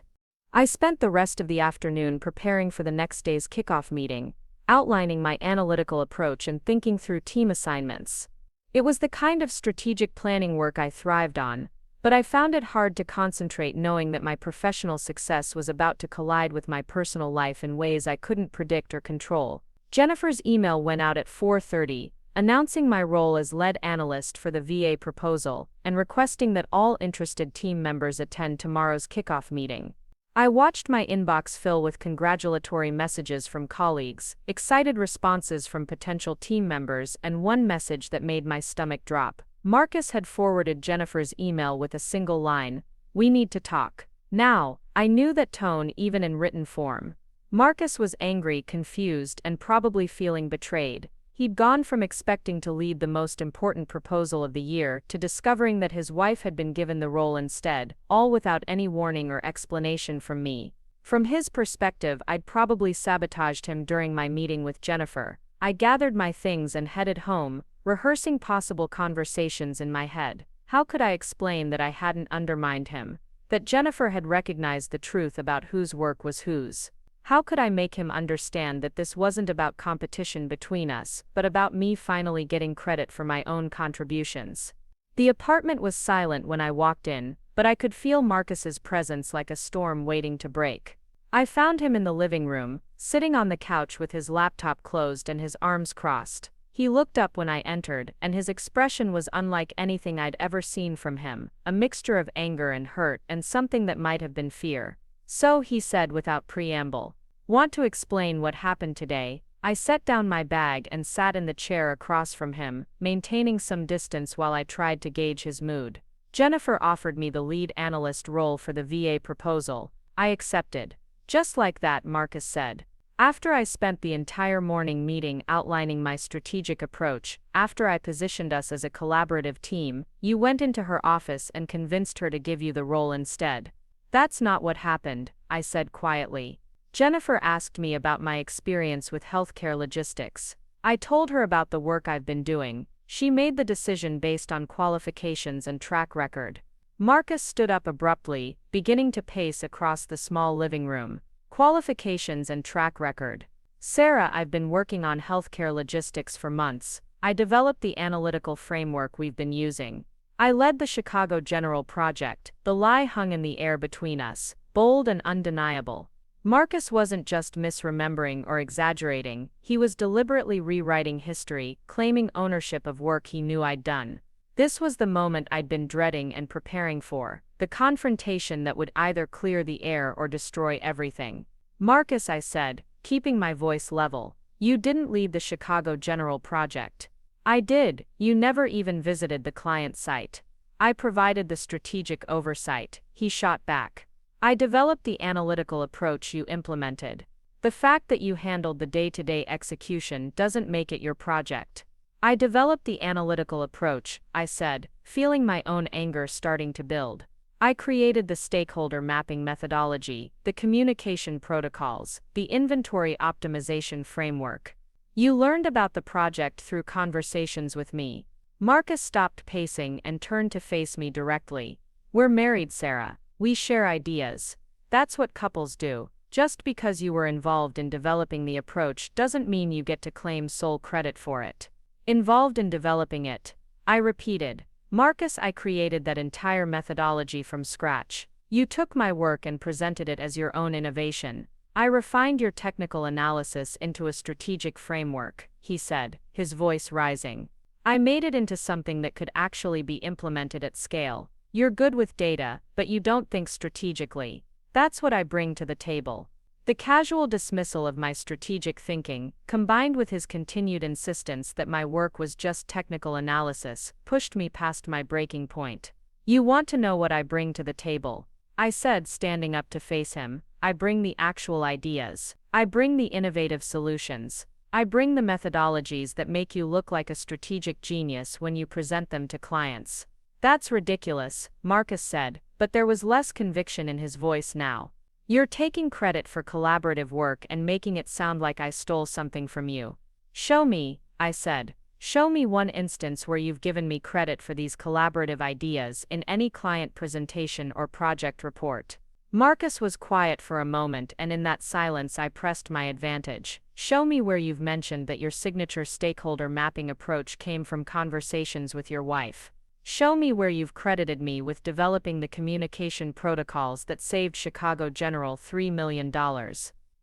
I spent the rest of the afternoon preparing for the next day's kickoff meeting, outlining my analytical approach and thinking through team assignments. It was the kind of strategic planning work I thrived on, but I found it hard to concentrate knowing that my professional success was about to collide with my personal life in ways I couldn't predict or control. Jennifer's email went out at 4:30, announcing my role as lead analyst for the VA proposal, and requesting that all interested team members attend tomorrow's kickoff meeting. I watched my inbox fill with congratulatory messages from colleagues, excited responses from potential team members, and one message that made my stomach drop. Marcus had forwarded Jennifer's email with a single line, "We need to talk." Now, I knew that tone even in written form. Marcus was angry, confused, and probably feeling betrayed. He'd gone from expecting to lead the most important proposal of the year to discovering that his wife had been given the role instead, all without any warning or explanation from me. From his perspective, I'd probably sabotaged him during my meeting with Jennifer. I gathered my things and headed home, rehearsing possible conversations in my head. How could I explain that I hadn't undermined him? That Jennifer had recognized the truth about whose work was whose? How could I make him understand that this wasn't about competition between us, but about me finally getting credit for my own contributions? The apartment was silent when I walked in, but I could feel Marcus's presence like a storm waiting to break. I found him in the living room, sitting on the couch with his laptop closed and his arms crossed. He looked up when I entered, and his expression was unlike anything I'd ever seen from him, a mixture of anger and hurt and something that might have been fear. "So," he said without preamble, "want to explain what happened today?" I set down my bag and sat in the chair across from him, maintaining some distance while I tried to gauge his mood. Jennifer offered me the lead analyst role for the VA proposal. I accepted. Just like that, Marcus said. After I spent the entire morning meeting outlining my strategic approach, after I positioned us as a collaborative team, you went into her office and convinced her to give you the role instead. "That's not what happened," I said quietly. Jennifer asked me about my experience with healthcare logistics. I told her about the work I've been doing. She made the decision based on qualifications and track record. Marcus stood up abruptly, beginning to pace across the small living room. Qualifications and track record. "Sarah, I've been working on healthcare logistics for months. I developed the analytical framework we've been using. I led the Chicago General project." The lie hung in the air between us, bold and undeniable. Marcus wasn't just misremembering or exaggerating, he was deliberately rewriting history, claiming ownership of work he knew I'd done. This was the moment I'd been dreading and preparing for, the confrontation that would either clear the air or destroy everything. "Marcus," I said, keeping my voice level, "you didn't lead the Chicago General project." "I did. You never even visited the client site." "I provided the strategic oversight," he shot back. "I developed the analytical approach you implemented." The fact that you handled the day-to-day execution doesn't make it your project. I developed the analytical approach, I said, feeling my own anger starting to build. I created the stakeholder mapping methodology, the communication protocols, the inventory optimization framework. You learned about the project through conversations with me. Marcus stopped pacing and turned to face me directly. We're married, Sarah. We share ideas. That's what couples do. Just because you were involved in developing the approach doesn't mean you get to claim sole credit for it. Involved in developing it, I repeated. Marcus, I created that entire methodology from scratch. You took my work and presented it as your own innovation. I refined your technical analysis into a strategic framework, he said, his voice rising. I made it into something that could actually be implemented at scale. You're good with data, but you don't think strategically. That's what I bring to the table. The casual dismissal of my strategic thinking, combined with his continued insistence that my work was just technical analysis, pushed me past my breaking point. You want to know what I bring to the table? I said, standing up to face him. I bring the actual ideas. I bring the innovative solutions. I bring the methodologies that make you look like a strategic genius when you present them to clients. That's ridiculous, Marcus said, but there was less conviction in his voice now. You're taking credit for collaborative work and making it sound like I stole something from you. Show me, I said. Show me one instance where you've given me credit for these collaborative ideas in any client presentation or project report. Marcus was quiet for a moment, and in that silence I pressed my advantage. Show me where you've mentioned that your signature stakeholder mapping approach came from conversations with your wife. Show me where you've credited me with developing the communication protocols that saved Chicago General $3 million.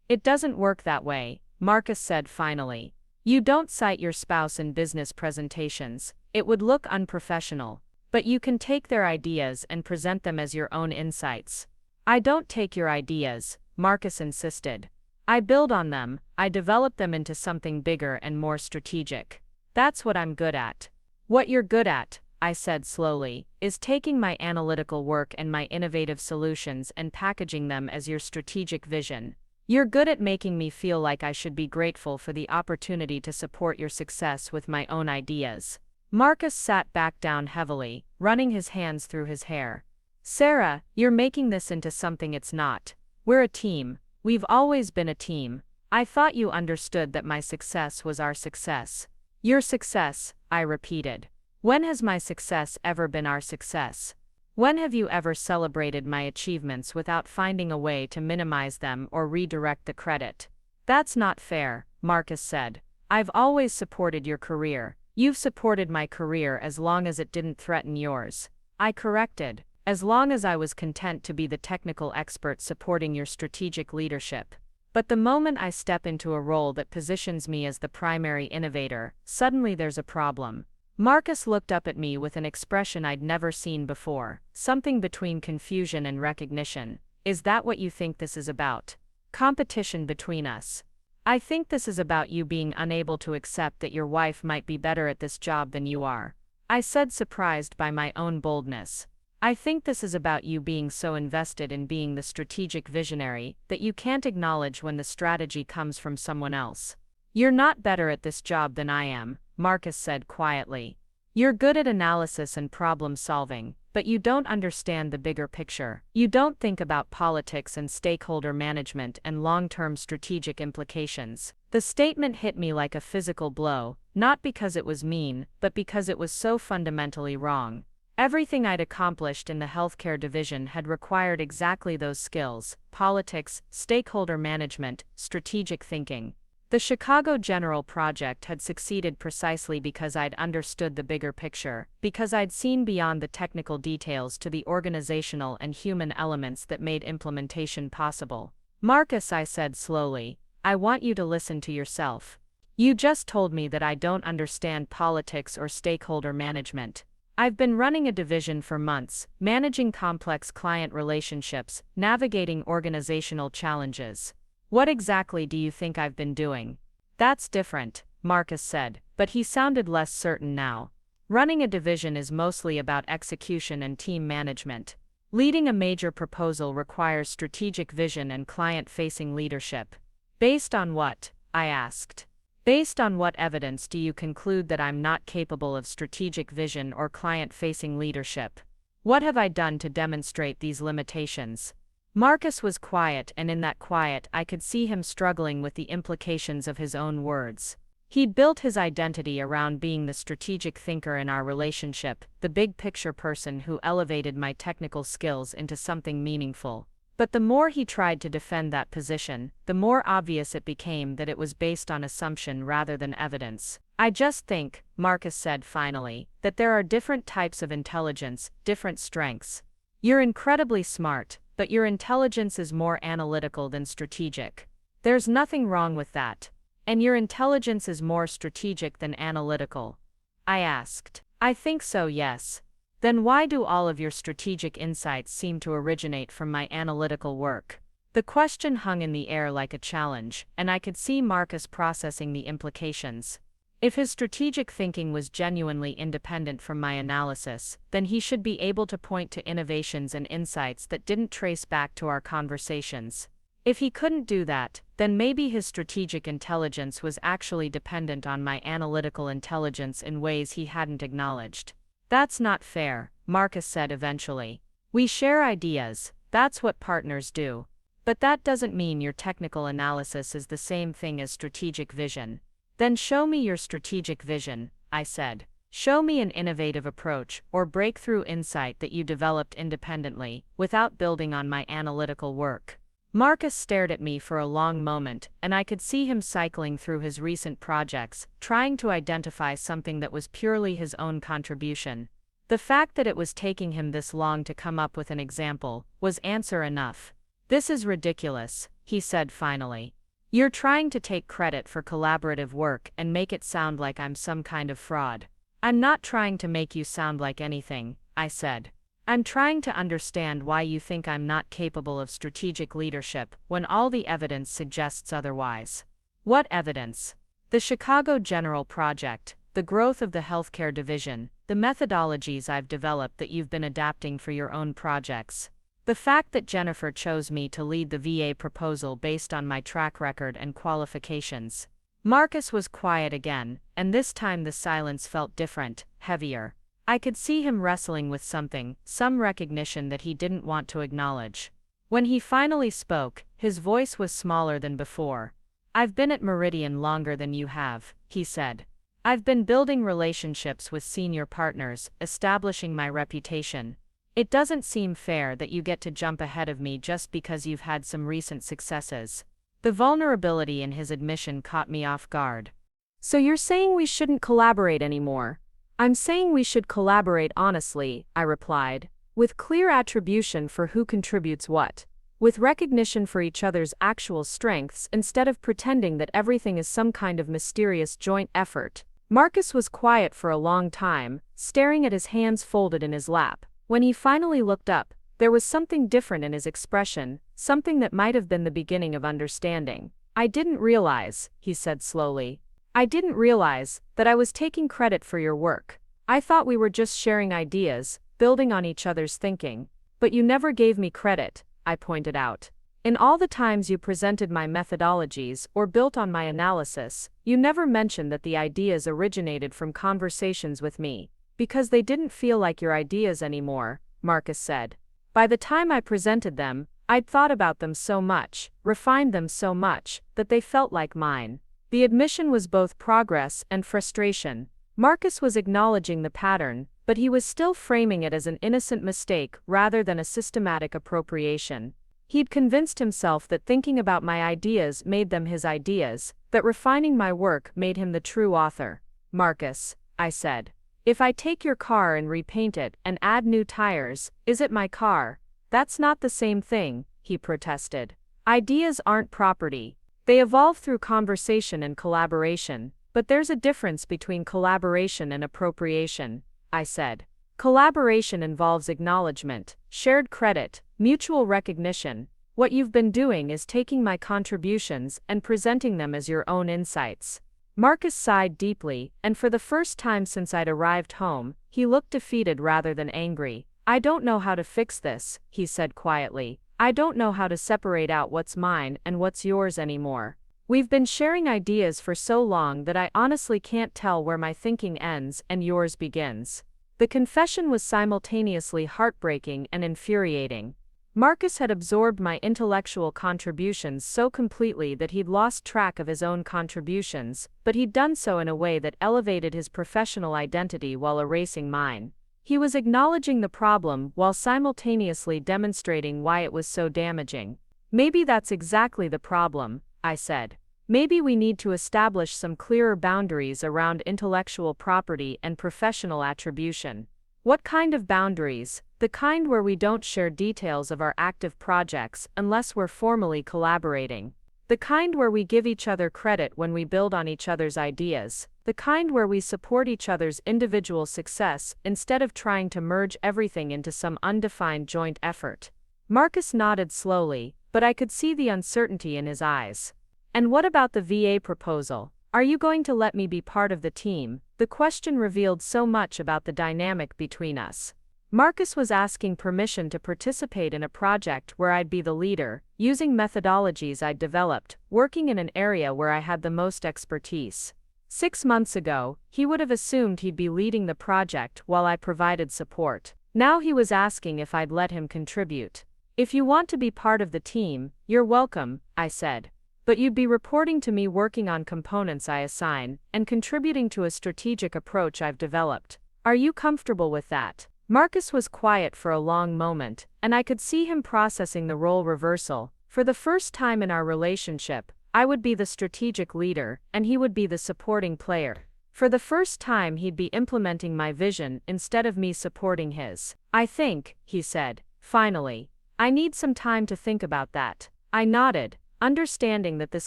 It doesn't work that way, Marcus said finally. You don't cite your spouse in business presentations. It would look unprofessional. But you can take their ideas and present them as your own insights. I don't take your ideas, Marcus insisted. I build on them. I develop them into something bigger and more strategic. That's what I'm good at. What you're good at, I said slowly, is taking my analytical work and my innovative solutions and packaging them as your strategic vision. You're good at making me feel like I should be grateful for the opportunity to support your success with my own ideas. Marcus sat back down heavily, running his hands through his hair. Sarah, you're making this into something it's not. We're a team. We've always been a team. I thought you understood that my success was our success. Your success, I repeated. When has my success ever been our success? When have you ever celebrated my achievements without finding a way to minimize them or redirect the credit? That's not fair, Marcus said. I've always supported your career. You've supported my career as long as it didn't threaten yours. I corrected, as long as I was content to be the technical expert supporting your strategic leadership. But the moment I step into a role that positions me as the primary innovator, suddenly there's a problem. Marcus looked up at me with an expression I'd never seen before, something between confusion and recognition. Is that what you think this is about? Competition between us. I think this is about you being unable to accept that your wife might be better at this job than you are. I said, surprised by my own boldness. I think this is about you being so invested in being the strategic visionary that you can't acknowledge when the strategy comes from someone else. You're not better at this job than I am, Marcus said quietly. You're good at analysis and problem solving, but you don't understand the bigger picture. You don't think about politics and stakeholder management and long-term strategic implications. The statement hit me like a physical blow, not because it was mean, but because it was so fundamentally wrong. Everything I'd accomplished in the healthcare division had required exactly those skills: politics, stakeholder management, strategic thinking. The Chicago General project had succeeded precisely because I'd understood the bigger picture, because I'd seen beyond the technical details to the organizational and human elements that made implementation possible. Marcus, I said slowly, I want you to listen to yourself. You just told me that I don't understand politics or stakeholder management. I've been running a division for months, managing complex client relationships, navigating organizational challenges. What exactly do you think I've been doing? That's different, Marcus said, but he sounded less certain now. Running a division is mostly about execution and team management. Leading a major proposal requires strategic vision and client-facing leadership. Based on what? I asked. Based on what evidence do you conclude that I'm not capable of strategic vision or client-facing leadership? What have I done to demonstrate these limitations? Marcus was quiet, and in that quiet I could see him struggling with the implications of his own words. He'd built his identity around being the strategic thinker in our relationship, the big-picture person who elevated my technical skills into something meaningful. But the more he tried to defend that position, the more obvious it became that it was based on assumption rather than evidence. I just think, Marcus said finally, that there are different types of intelligence, different strengths. You're incredibly smart, but your intelligence is more analytical than strategic. There's nothing wrong with that. And your intelligence is more strategic than analytical. I asked. I think so, yes. Then why do all of your strategic insights seem to originate from my analytical work? The question hung in the air like a challenge, and I could see Marcus processing the implications. If his strategic thinking was genuinely independent from my analysis, then he should be able to point to innovations and insights that didn't trace back to our conversations. If he couldn't do that, then maybe his strategic intelligence was actually dependent on my analytical intelligence in ways he hadn't acknowledged. That's not fair, Marcus said eventually. We share ideas, that's what partners do. But that doesn't mean your technical analysis is the same thing as strategic vision. Then show me your strategic vision, I said. Show me an innovative approach or breakthrough insight that you developed independently, without building on my analytical work. Marcus stared at me for a long moment, and I could see him cycling through his recent projects, trying to identify something that was purely his own contribution. The fact that it was taking him this long to come up with an example was answer enough. This is ridiculous, he said finally. You're trying to take credit for collaborative work and make it sound like I'm some kind of fraud. I'm not trying to make you sound like anything, I said. I'm trying to understand why you think I'm not capable of strategic leadership when all the evidence suggests otherwise. What evidence? The Chicago General Project, the growth of the healthcare division, the methodologies I've developed that you've been adapting for your own projects. The fact that Jennifer chose me to lead the VA proposal based on my track record and qualifications. Marcus was quiet again, and this time the silence felt different, heavier. I could see him wrestling with something, some recognition that he didn't want to acknowledge. When he finally spoke, his voice was smaller than before. I've been at Meridian longer than you have, he said. I've been building relationships with senior partners, establishing my reputation. It doesn't seem fair that you get to jump ahead of me just because you've had some recent successes. The vulnerability in his admission caught me off guard. So you're saying we shouldn't collaborate anymore? I'm saying we should collaborate honestly, I replied, with clear attribution for who contributes what, with recognition for each other's actual strengths instead of pretending that everything is some kind of mysterious joint effort. Marcus was quiet for a long time, staring at his hands folded in his lap. When he finally looked up, there was something different in his expression, something that might have been the beginning of understanding. I didn't realize, he said slowly. I didn't realize that I was taking credit for your work. I thought we were just sharing ideas, building on each other's thinking. But you never gave me credit, I pointed out. In all the times you presented my methodologies or built on my analysis, you never mentioned that the ideas originated from conversations with me. Because they didn't feel like your ideas anymore, Marcus said. By the time I presented them, I'd thought about them so much, refined them so much, that they felt like mine. The admission was both progress and frustration. Marcus was acknowledging the pattern, but he was still framing it as an innocent mistake rather than a systematic appropriation. He'd convinced himself that thinking about my ideas made them his ideas, that refining my work made him the true author. Marcus, I said. If I take your car and repaint it and add new tires, is it my car? That's not the same thing, he protested. Ideas aren't property. They evolve through conversation and collaboration, but there's a difference between collaboration and appropriation, I said. Collaboration involves acknowledgement, shared credit, mutual recognition. What you've been doing is taking my contributions and presenting them as your own insights. Marcus sighed deeply, and for the first time since I'd arrived home, he looked defeated rather than angry. I don't know how to fix this, he said quietly. I don't know how to separate out what's mine and what's yours anymore. We've been sharing ideas for so long that I honestly can't tell where my thinking ends and yours begins. The confession was simultaneously heartbreaking and infuriating. Marcus had absorbed my intellectual contributions so completely that he'd lost track of his own contributions, but he'd done so in a way that elevated his professional identity while erasing mine. He was acknowledging the problem while simultaneously demonstrating why it was so damaging. Maybe that's exactly the problem, I said. Maybe we need to establish some clearer boundaries around intellectual property and professional attribution. What kind of boundaries? The kind where we don't share details of our active projects unless we're formally collaborating. The kind where we give each other credit when we build on each other's ideas. The kind where we support each other's individual success instead of trying to merge everything into some undefined joint effort. Marcus nodded slowly, but I could see the uncertainty in his eyes. And what about the VA proposal? Are you going to let me be part of the team? The question revealed so much about the dynamic between us. Marcus was asking permission to participate in a project where I'd be the leader, using methodologies I'd developed, working in an area where I had the most expertise. 6 months ago, he would have assumed he'd be leading the project while I provided support. Now he was asking if I'd let him contribute. If you want to be part of the team, you're welcome, I said. But you'd be reporting to me working on components I assign, and contributing to a strategic approach I've developed. Are you comfortable with that? Marcus was quiet for a long moment, and I could see him processing the role reversal. For the first time in our relationship, I would be the strategic leader, and he would be the supporting player. For the first time he'd be implementing my vision instead of me supporting his. I think, he said, finally. I need some time to think about that. I nodded, understanding that this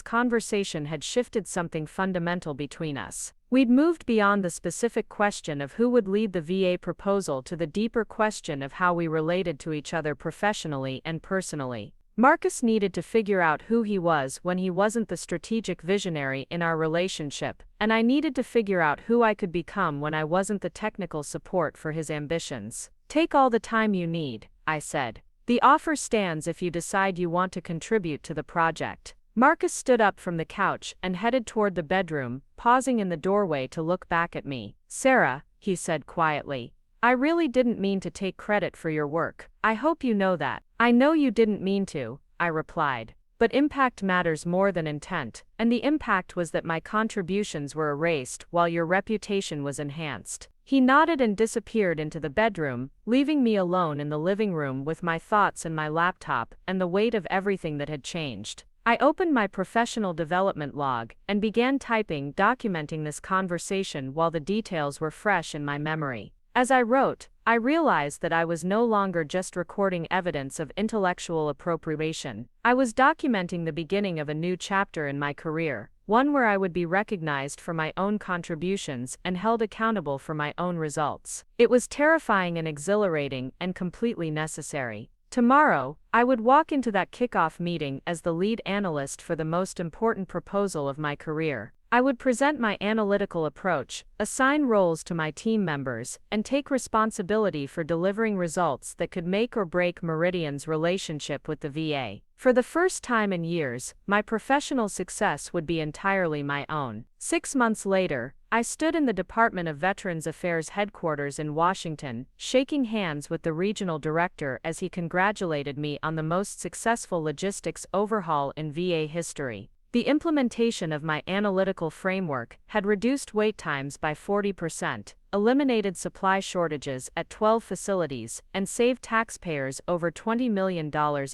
conversation had shifted something fundamental between us. We'd moved beyond the specific question of who would lead the VA proposal to the deeper question of how we related to each other professionally and personally. Marcus needed to figure out who he was when he wasn't the strategic visionary in our relationship, and I needed to figure out who I could become when I wasn't the technical support for his ambitions. Take all the time you need, I said. The offer stands if you decide you want to contribute to the project. Marcus stood up from the couch and headed toward the bedroom, pausing in the doorway to look back at me. Sarah, he said quietly, I really didn't mean to take credit for your work. I hope you know that. I know you didn't mean to, I replied. But impact matters more than intent, and the impact was that my contributions were erased while your reputation was enhanced. He nodded and disappeared into the bedroom, leaving me alone in the living room with my thoughts and my laptop and the weight of everything that had changed. I opened my professional development log and began typing, documenting this conversation while the details were fresh in my memory. As I wrote, I realized that I was no longer just recording evidence of intellectual appropriation. I was documenting the beginning of a new chapter in my career, one where I would be recognized for my own contributions and held accountable for my own results. It was terrifying and exhilarating and completely necessary. Tomorrow, I would walk into that kickoff meeting as the lead analyst for the most important proposal of my career. I would present my analytical approach, assign roles to my team members, and take responsibility for delivering results that could make or break Meridian's relationship with the VA. For the first time in years, my professional success would be entirely my own. 6 months later, I stood in the Department of Veterans Affairs headquarters in Washington, shaking hands with the regional director as he congratulated me on the most successful logistics overhaul in VA history. The implementation of my analytical framework had reduced wait times by 40%, eliminated supply shortages at 12 facilities, and saved taxpayers over $20 million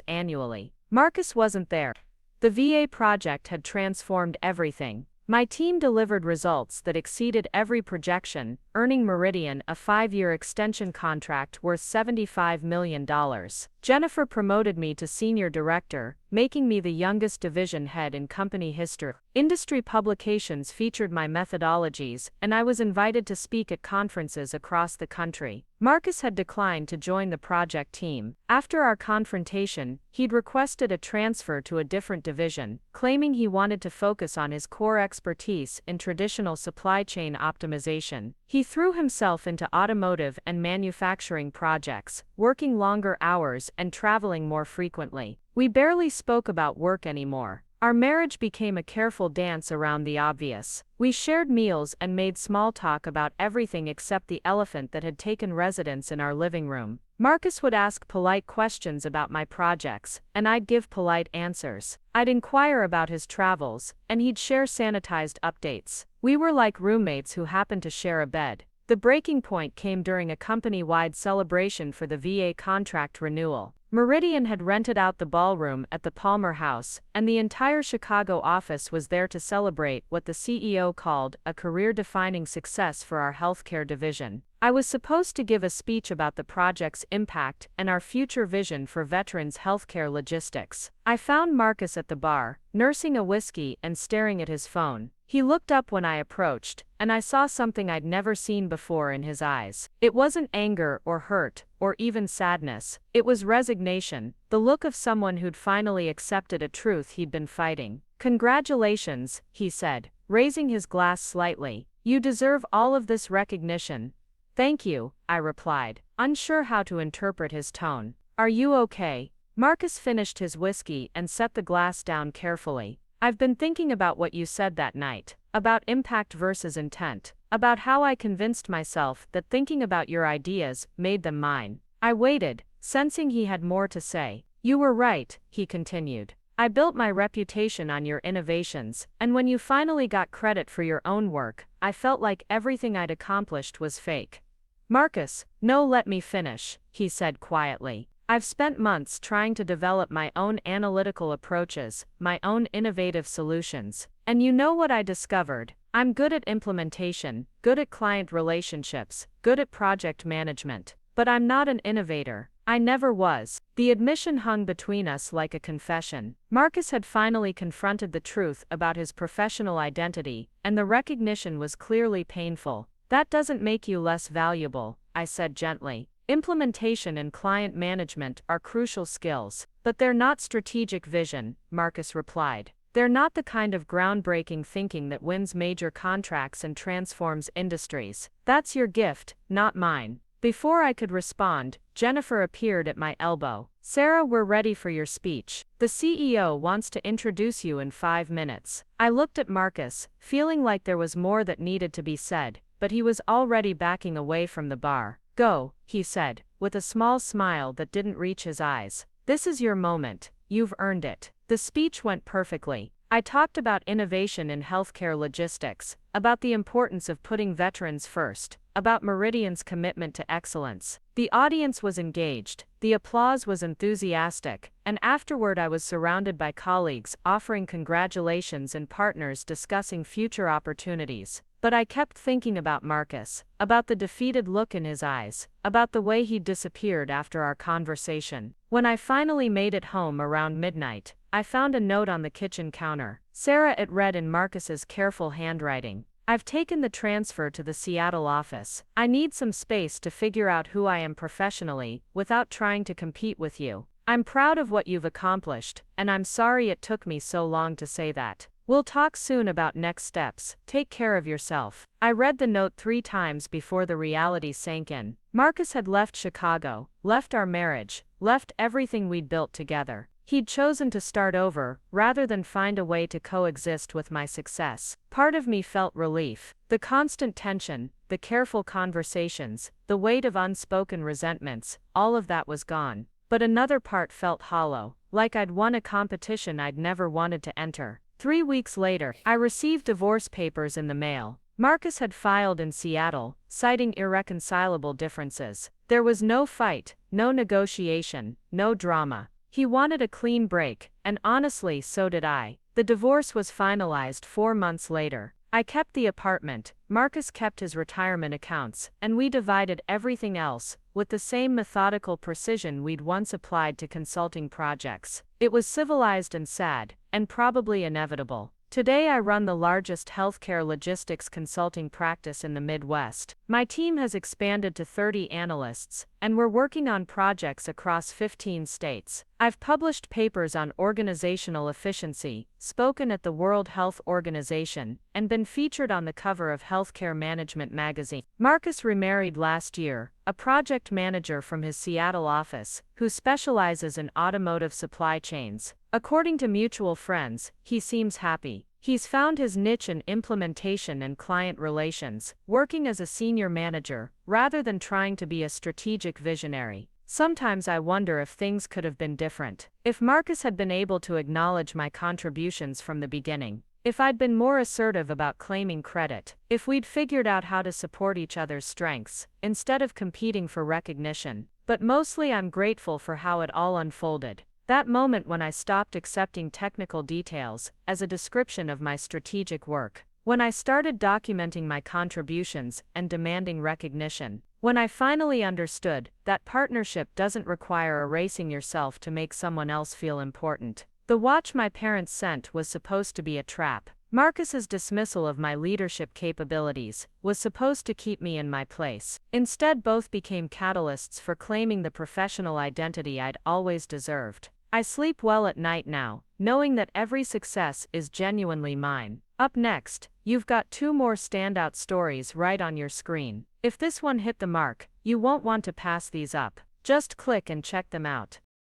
annually. Marcus wasn't there. The VA project had transformed everything. My team delivered results that exceeded every projection, earning Meridian a 5-year extension contract worth $75 million. Jennifer promoted me to senior director, making me the youngest division head in company history. Industry publications featured my methodologies, and I was invited to speak at conferences across the country. Marcus had declined to join the project team. After our confrontation, he'd requested a transfer to a different division, claiming he wanted to focus on his core expertise in traditional supply chain optimization. He threw himself into automotive and manufacturing projects, working longer hours and traveling more frequently. We barely spoke about work anymore. Our marriage became a careful dance around the obvious. We shared meals and made small talk about everything except the elephant that had taken residence in our living room. Marcus would ask polite questions about my projects, and I'd give polite answers. I'd inquire about his travels, and he'd share sanitized updates. We were like roommates who happened to share a bed. The breaking point came during a company-wide celebration for the VA contract renewal. Meridian had rented out the ballroom at the Palmer House, and the entire Chicago office was there to celebrate what the CEO called a career-defining success for our healthcare division. I was supposed to give a speech about the project's impact and our future vision for veterans' healthcare logistics. I found Marcus at the bar, nursing a whiskey and staring at his phone. He looked up when I approached, and I saw something I'd never seen before in his eyes. It wasn't anger or hurt, or even sadness. It was resignation, the look of someone who'd finally accepted a truth he'd been fighting. "Congratulations," he said, raising his glass slightly. "You deserve all of this recognition." "Thank you," I replied, unsure how to interpret his tone. "Are you okay?" Marcus finished his whiskey and set the glass down carefully. "I've been thinking about what you said that night, about impact versus intent, about how I convinced myself that thinking about your ideas made them mine." I waited, sensing he had more to say. "You were right," he continued. "I built my reputation on your innovations, and when you finally got credit for your own work, I felt like everything I'd accomplished was fake." "Marcus, no, let me finish," he said quietly. "I've spent months trying to develop my own analytical approaches, my own innovative solutions. And you know what I discovered? I'm good at implementation, good at client relationships, good at project management. But I'm not an innovator. I never was." The admission hung between us like a confession. Marcus had finally confronted the truth about his professional identity, and the recognition was clearly painful. "That doesn't make you less valuable," I said gently. "Implementation and client management are crucial skills, but they're not strategic vision," Marcus replied. "They're not the kind of groundbreaking thinking that wins major contracts and transforms industries. That's your gift, not mine." Before I could respond, Jennifer appeared at my elbow. "Sarah, we're ready for your speech. The CEO wants to introduce you in 5 minutes." I looked at Marcus, feeling like there was more that needed to be said, but he was already backing away from the bar. "Go," he said, with a small smile that didn't reach his eyes. "This is your moment. You've earned it." The speech went perfectly. I talked about innovation in healthcare logistics, about the importance of putting veterans first, about Meridian's commitment to excellence. The audience was engaged, the applause was enthusiastic, and afterward I was surrounded by colleagues offering congratulations and partners discussing future opportunities. But I kept thinking about Marcus, about the defeated look in his eyes, about the way he'd disappeared after our conversation. When I finally made it home around midnight, I found a note on the kitchen counter. "Sarah," it read in Marcus's careful handwriting. "I've taken the transfer to the Seattle office. I need some space to figure out who I am professionally, without trying to compete with you. I'm proud of what you've accomplished, and I'm sorry it took me so long to say that. We'll talk soon about next steps. Take care of yourself." I read the note 3 times before the reality sank in. Marcus had left Chicago, left our marriage, left everything we'd built together. He'd chosen to start over, rather than find a way to coexist with my success. Part of me felt relief. The constant tension, the careful conversations, the weight of unspoken resentments, all of that was gone. But another part felt hollow, like I'd won a competition I'd never wanted to enter. 3 weeks later, I received divorce papers in the mail. Marcus had filed in Seattle, citing irreconcilable differences. There was no fight, no negotiation, no drama. He wanted a clean break, and honestly, so did I. The divorce was finalized 4 months later. I kept the apartment, Marcus kept his retirement accounts, and we divided everything else, with the same methodical precision we'd once applied to consulting projects. It was civilized and sad, and probably inevitable. Today I run the largest healthcare logistics consulting practice in the Midwest. My team has expanded to 30 analysts, and we're working on projects across 15 states. I've published papers on organizational efficiency, spoken at the World Health Organization, and been featured on the cover of Healthcare Management magazine. Marcus remarried last year, a project manager from his Seattle office, who specializes in automotive supply chains. According to mutual friends, he seems happy. He's found his niche in implementation and client relations, working as a senior manager, rather than trying to be a strategic visionary. Sometimes I wonder if things could have been different. If Marcus had been able to acknowledge my contributions from the beginning. If I'd been more assertive about claiming credit. If we'd figured out how to support each other's strengths, instead of competing for recognition. But mostly I'm grateful for how it all unfolded. That moment when I stopped accepting technical details as a description of my strategic work. When I started documenting my contributions and demanding recognition. When I finally understood that partnership doesn't require erasing yourself to make someone else feel important. The watch my parents sent was supposed to be a trap. Marcus's dismissal of my leadership capabilities was supposed to keep me in my place. Instead, both became catalysts for claiming the professional identity I'd always deserved. I sleep well at night now, knowing that every success is genuinely mine. Up next, you've got 2 more standout stories right on your screen. If this one hit the mark, you won't want to pass these up. Just click and check them out.